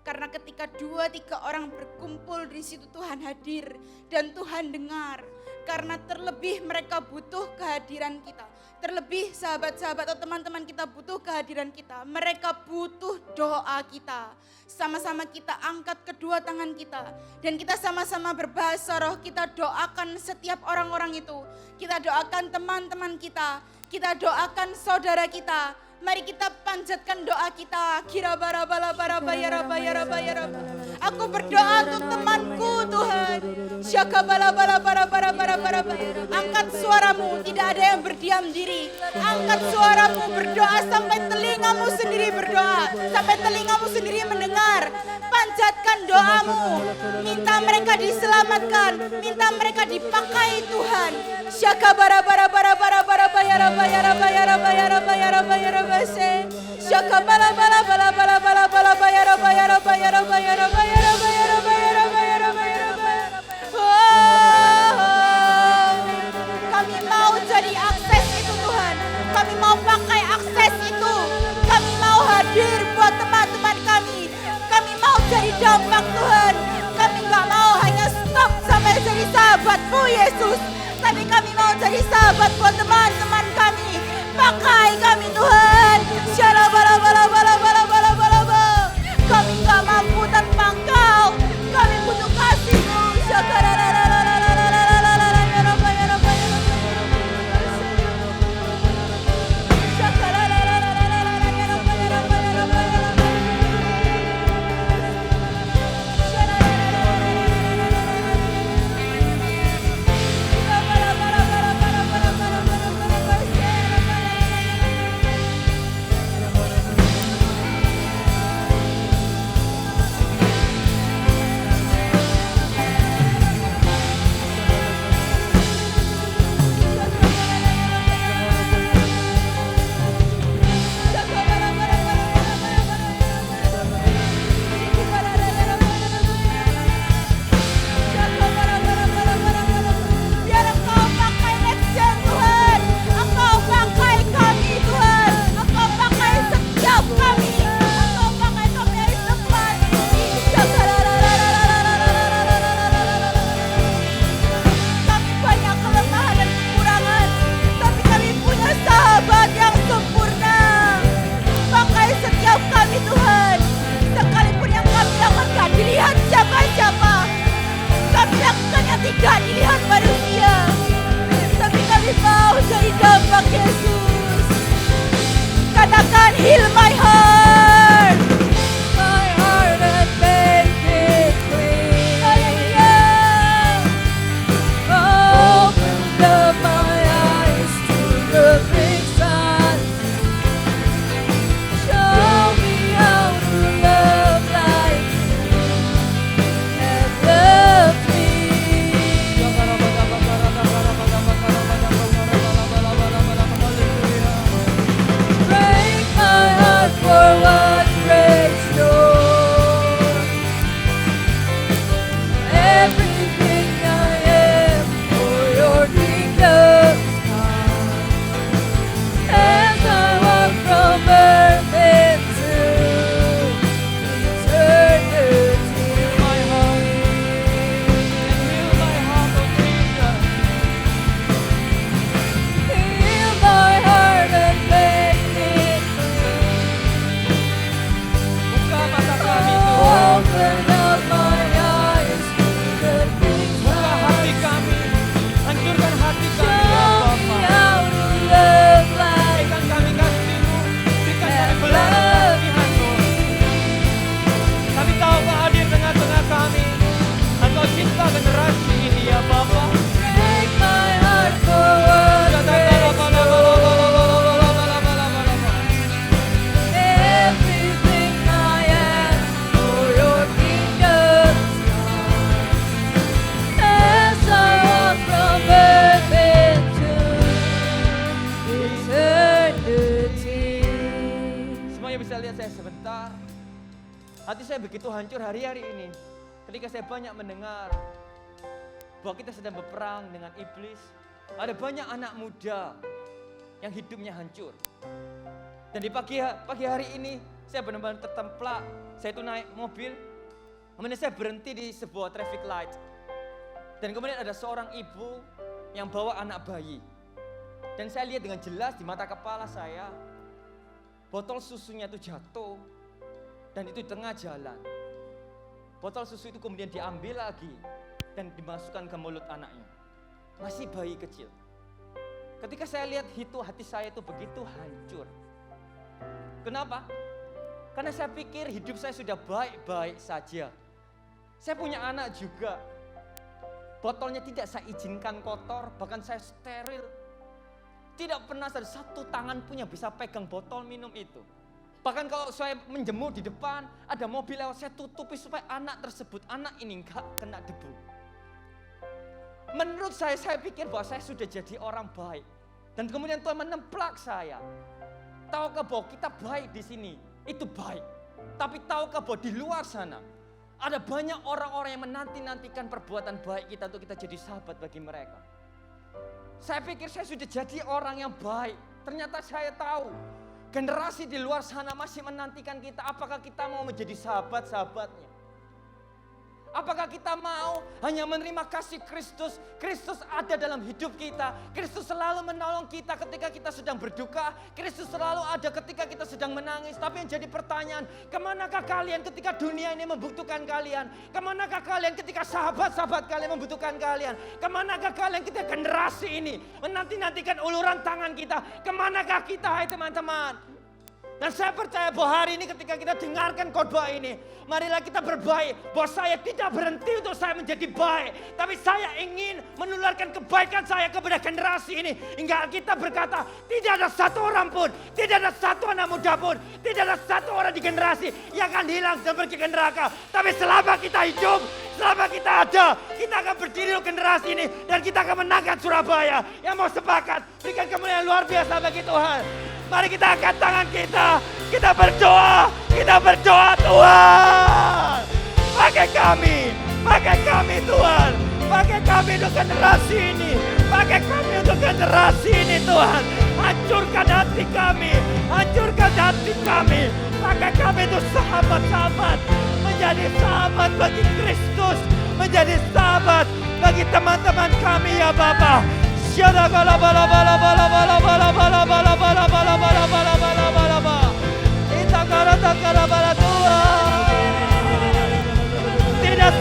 Karena ketika 2-3 orang berkumpul di situ Tuhan hadir dan Tuhan dengar. Karena terlebih mereka butuh kehadiran kita. Terlebih sahabat-sahabat atau teman-teman kita butuh kehadiran kita. Mereka butuh doa kita. Sama-sama kita angkat kedua tangan kita. Dan kita sama-sama berbahasa roh, kita doakan setiap orang-orang itu. Kita doakan teman-teman kita. Kita doakan saudara kita. Mari kita panjatkan doa kita. Aku berdoa untuk temanku Tuhan. Angkat suaramu, tidak ada yang berdiam diri. Angkat suaramu, berdoa sampai telingamu sendiri berdoa. Sampai telingamu sendiri mendengar. Panjatkan doamu. Minta mereka diselamatkan. Minta mereka dipakai Tuhan. Kami mau jadi akses itu Tuhan. Kami mau pakai akses itu. Kami mau hadir buat teman-teman kami. Kami mau jadi dampak Tuhan. Kami gak mau hanya stop sampai jadi sahabatmu Yesus. Tapi kami mau jadi sahabat buat teman-teman kami. Pakai kami Tuhan. Kami gak mampu tanpa Engkau. Kami butuh kasih-Mu. Biar Engkau pakai next gen Tuhan. Engkau pakai kami Tuhan. Engkau pakai setiap kami. Engkau pakai kami dari depan. Kami banyak kelemahan dan kekurangan. Tapi kami punya sahabat yang sempurna. Pakai setiap kami Tuhan. Sekalipun yang kami lakukan gak dilihat siapa-siapa. Kami lakukan yang tidak dilihat manusia. Tapi kami mau jadi dampak Yesus. Katakan heal my heart. My heart and make it clean. Hallelujah. Open up my eyes to the big signs. Show me how to love like you have loved me. Break my heart for what breaks yours. Everything I am for your kingdom's come. As I walk from earth into eternity. My heart, heal my heart, oh Jesus. Heal my heart and make it Buka mata kami Tuhan. open up my eyes to the things Buka hati kami. Hancurkan hati kami ya show me Bapa. how to love like Berikan kami kasih-Mu. Berikan kami and belas love kasihan-Mu. Kami tahu Kau hadir tengah-tengah kami. Engkau cinta generasi ini ya Bapa. break my heart for what breaks everything I am for your kingdom's come. As I walk from earth into eternity. Semuanya bisa lihat saya sebentar. Hati saya begitu hancur hari-hari ini. Ketika saya banyak mendengar bahwa kita sedang berperang dengan iblis. Ada banyak anak muda yang hidupnya hancur. Dan di pagi hari ini saya benar-benar tertemplak. Saya itu naik mobil, kemudian saya berhenti di sebuah traffic light. Dan kemudian ada seorang ibu yang bawa anak bayi. Dan saya lihat dengan jelas di mata kepala saya, botol susunya itu jatuh. Dan itu di tengah jalan. Botol susu itu kemudian diambil lagi dan dimasukkan ke mulut anaknya. Masih bayi kecil. Ketika saya lihat itu, hati saya itu begitu hancur. Kenapa? Karena saya pikir hidup saya sudah baik-baik saja. Saya punya anak juga. Botolnya tidak saya izinkan kotor, bahkan saya steril. Tidak pernah ada satu tangan pun yang bisa pegang botol minum itu. Bahkan kalau saya menjemur di depan, ada mobil lewat, saya tutupi supaya anak tersebut, anak ini enggak kena debu. Menurut saya pikir bahwa saya sudah jadi orang baik. Dan kemudian Tuhan menemplak saya. Tahukah bahwa kita baik di sini, itu baik. Tapi tahukah bahwa di luar sana, ada banyak orang-orang yang menanti-nantikan perbuatan baik kita untuk kita jadi sahabat bagi mereka. Saya pikir saya sudah jadi orang yang baik. Ternyata saya tahu, generasi di luar sana masih menantikan kita. Apakah kita mau menjadi sahabat-sahabatnya? Apakah kita mau hanya menerima kasih Kristus? Kristus ada dalam hidup kita. Kristus selalu menolong kita ketika kita sedang berduka. Kristus selalu ada ketika kita sedang menangis. Tapi yang jadi pertanyaan, kemanakah kalian ketika dunia ini membutuhkan kalian? Kemanakah kalian ketika sahabat-sahabat kalian membutuhkan kalian? Kemanakah kalian ketika generasi ini menanti-nantikan uluran tangan kita? Kemanakah kita, hai teman-teman? Dan saya percaya bahwa hari ini ketika kita dengarkan khotbah ini, marilah kita berbaik. Bahwa saya tidak berhenti untuk saya menjadi baik, tapi saya ingin menularkan kebaikan saya kepada generasi ini. Hingga kita berkata, tidak ada satu orang pun, tidak ada satu anak muda pun, tidak ada satu orang di generasi yang akan hilang dan pergi ke neraka. Tapi selama kita hidup, selama kita ada, kita akan berdiri untuk generasi ini. Dan kita akan menangkan Surabaya. Yang mau sepakat, berikan kemuliaan luar biasa bagi Tuhan. Mari kita angkat tangan kita berdoa Tuhan. Pakai kami Tuhan. Pakai kami untuk generasi ini. Pakai kami untuk generasi ini Tuhan. Hancurkan hati kami. Pakai kami untuk sahabat-sahabat. Menjadi sahabat bagi Kristus. Menjadi sahabat bagi teman-teman kami ya Bapa. Tidak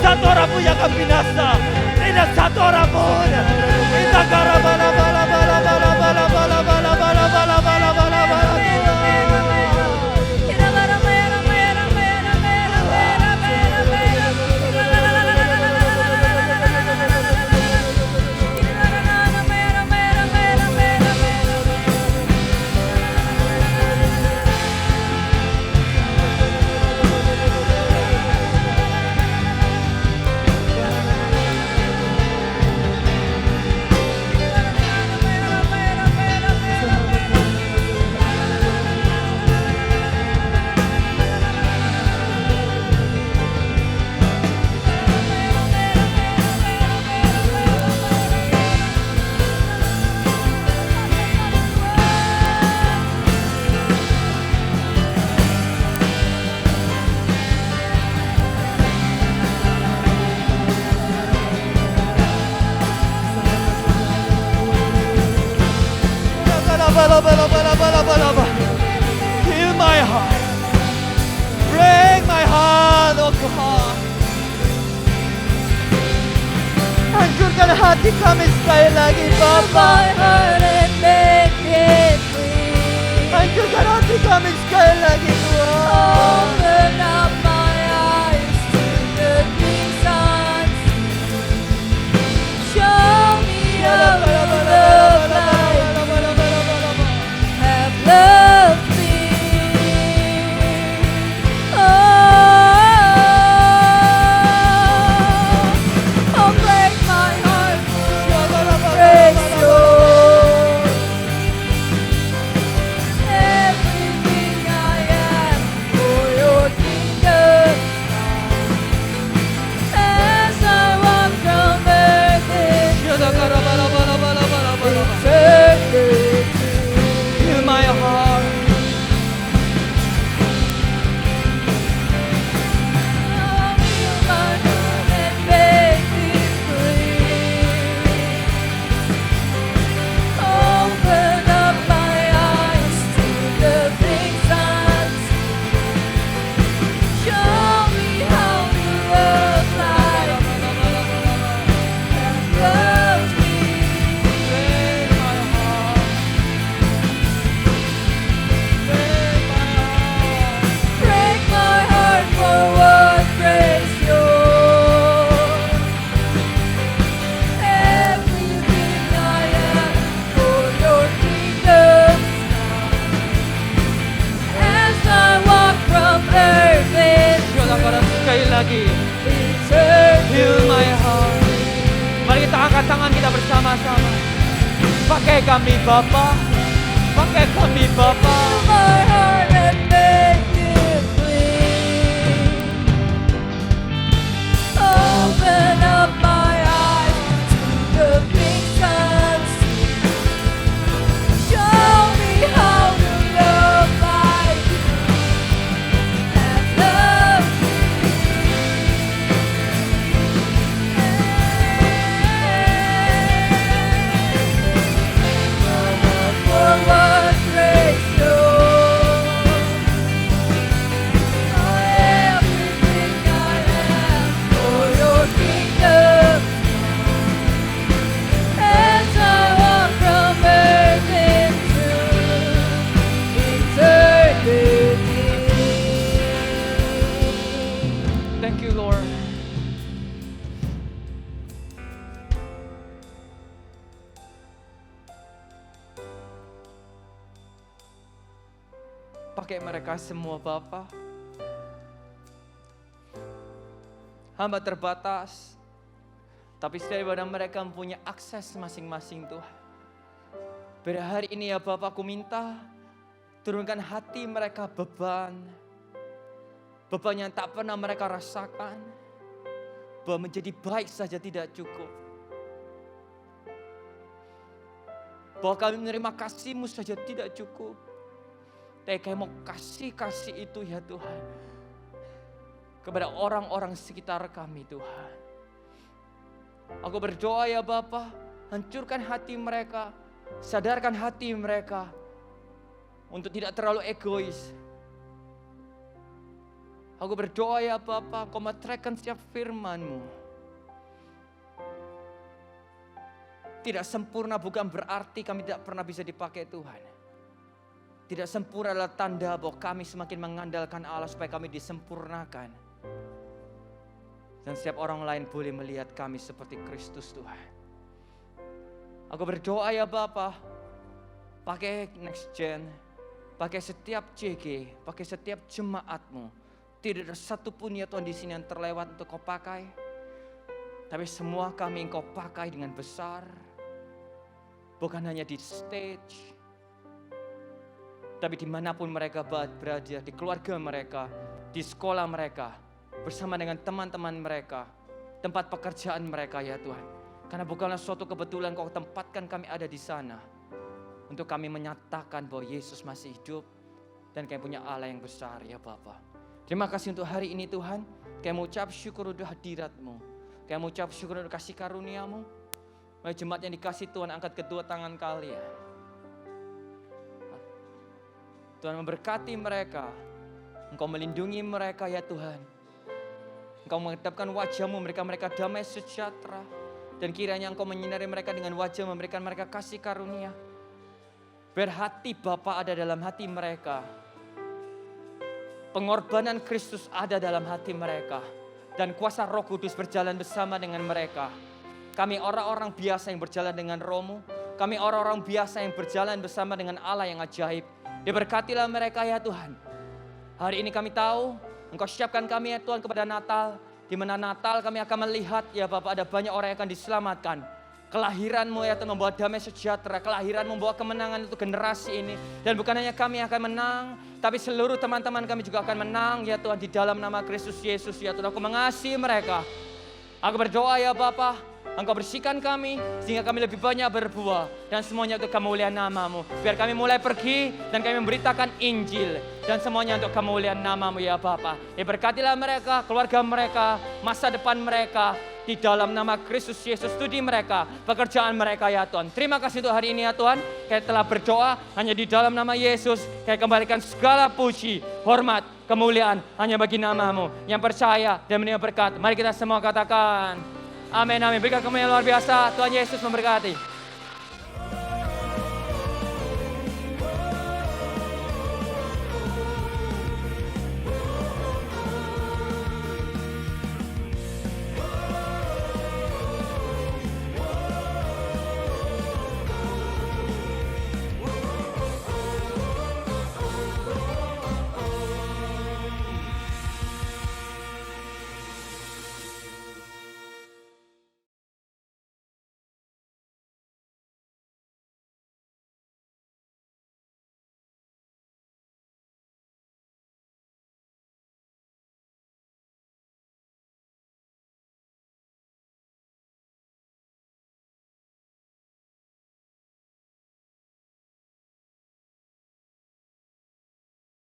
satu orang pun yang akan binasa. Tidak satu orang pun. Heal my heart. Break my heart, oh God. Hancurkan hati kami sekali lagi, Bapa. Hancurkan hati kami sekali lagi, Tuhan. lagi. Heal my heart. Mari kita angkat tangan kita bersama-sama. Pakai kami Bapa, pakai kami Bapa. My heart and make it clean. Open up my eyes to the things unseen. Show me how to love like you have loved me. For what grace shown. Everything I am for your kingdom. As I walk from earth into eternity. Thank you, Lord. Pakai mereka semua Bapa. Hamba terbatas, tapi daripada mereka mempunyai akses masing-masing Tuhan. Pada hari ini ya Bapa, aku minta turunkan hati mereka beban yang tak pernah mereka rasakan, bahwa menjadi baik saja tidak cukup, bahwa kami menerima kasih-Mu saja tidak cukup, tapi kami mau kasih itu ya Tuhan kepada orang-orang sekitar kami Tuhan. Aku berdoa ya Bapa, hancurkan hati mereka, sadarkan hati mereka untuk tidak terlalu egois. Aku berdoa ya Bapa, Kau meteraikan setiap firman-Mu. Tidak sempurna bukan berarti kami tidak pernah bisa dipakai Tuhan. Tidak sempurna adalah tanda bahwa kami semakin mengandalkan Allah supaya kami disempurnakan. Dan setiap orang lain boleh melihat kami seperti Kristus Tuhan. Aku berdoa ya Bapa, pakai Next Gen, pakai setiap CG, pakai setiap jemaat-Mu. Tidak ada satupun ya Tuhan di sini yang terlewat untuk Kau pakai. Tapi semua kami Engkau pakai dengan besar. Bukan hanya di stage, tapi dimanapun mereka berada, di keluarga mereka, di sekolah mereka, bersama dengan teman-teman mereka, tempat pekerjaan mereka ya Tuhan. Karena bukanlah suatu kebetulan Kau tempatkan kami ada di sana, untuk kami menyatakan bahwa Yesus masih hidup, dan kami punya Allah yang besar ya Bapa. Terima kasih untuk hari ini Tuhan, kami mengucap syukur untuk hadirat-Mu, kami mengucap syukur untuk kasih karunia-Mu. Mari jemaat yang dikasih Tuhan, angkat kedua tangan kalian. Tuhan memberkati mereka, Engkau melindungi mereka ya Tuhan. Engkau menghadapkan wajah-Mu, mereka damai sejahtera. Dan kiranya Engkau menyinari mereka dengan wajah, memberikan mereka kasih karunia. Biar hati Bapa ada dalam hati mereka. Pengorbanan Kristus ada dalam hati mereka. Dan kuasa Roh Kudus berjalan bersama dengan mereka. Kami orang-orang biasa yang berjalan dengan Roh-Mu. Kami orang-orang biasa yang berjalan bersama dengan Allah yang ajaib. Diberkatilah mereka ya Tuhan. Hari ini kami tahu Engkau siapkan kami ya Tuhan kepada Natal. Di mana Natal kami akan melihat ya Bapak, ada banyak orang yang akan diselamatkan. Kelahiran-Mu ya Tuhan membawa damai sejahtera. Kelahiran membawa kemenangan untuk generasi ini. Dan bukan hanya kami yang akan menang, tapi seluruh teman-teman kami juga akan menang ya Tuhan, di dalam nama Kristus Yesus ya Tuhan. Aku mengasihi mereka. Aku berdoa ya Bapak, Engkau bersihkan kami sehingga kami lebih banyak berbuah, dan semuanya untuk kemuliaan nama-Mu. Biar kami mulai pergi dan kami memberitakan Injil, dan semuanya untuk kemuliaan nama-Mu ya Bapa. Ya berkatilah mereka, keluarga mereka, masa depan mereka, di dalam nama Kristus Yesus. Studi mereka, pekerjaan mereka ya Tuhan. Terima kasih untuk hari ini ya Tuhan. Kami telah berdoa hanya di dalam nama Yesus. Kami kembalikan segala puji, hormat, kemuliaan hanya bagi nama-Mu. Yang percaya dan menerima berkat, mari kita semua katakan amin, amin. Berikan kemuliaan luar biasa. Tuhan Yesus memberkati.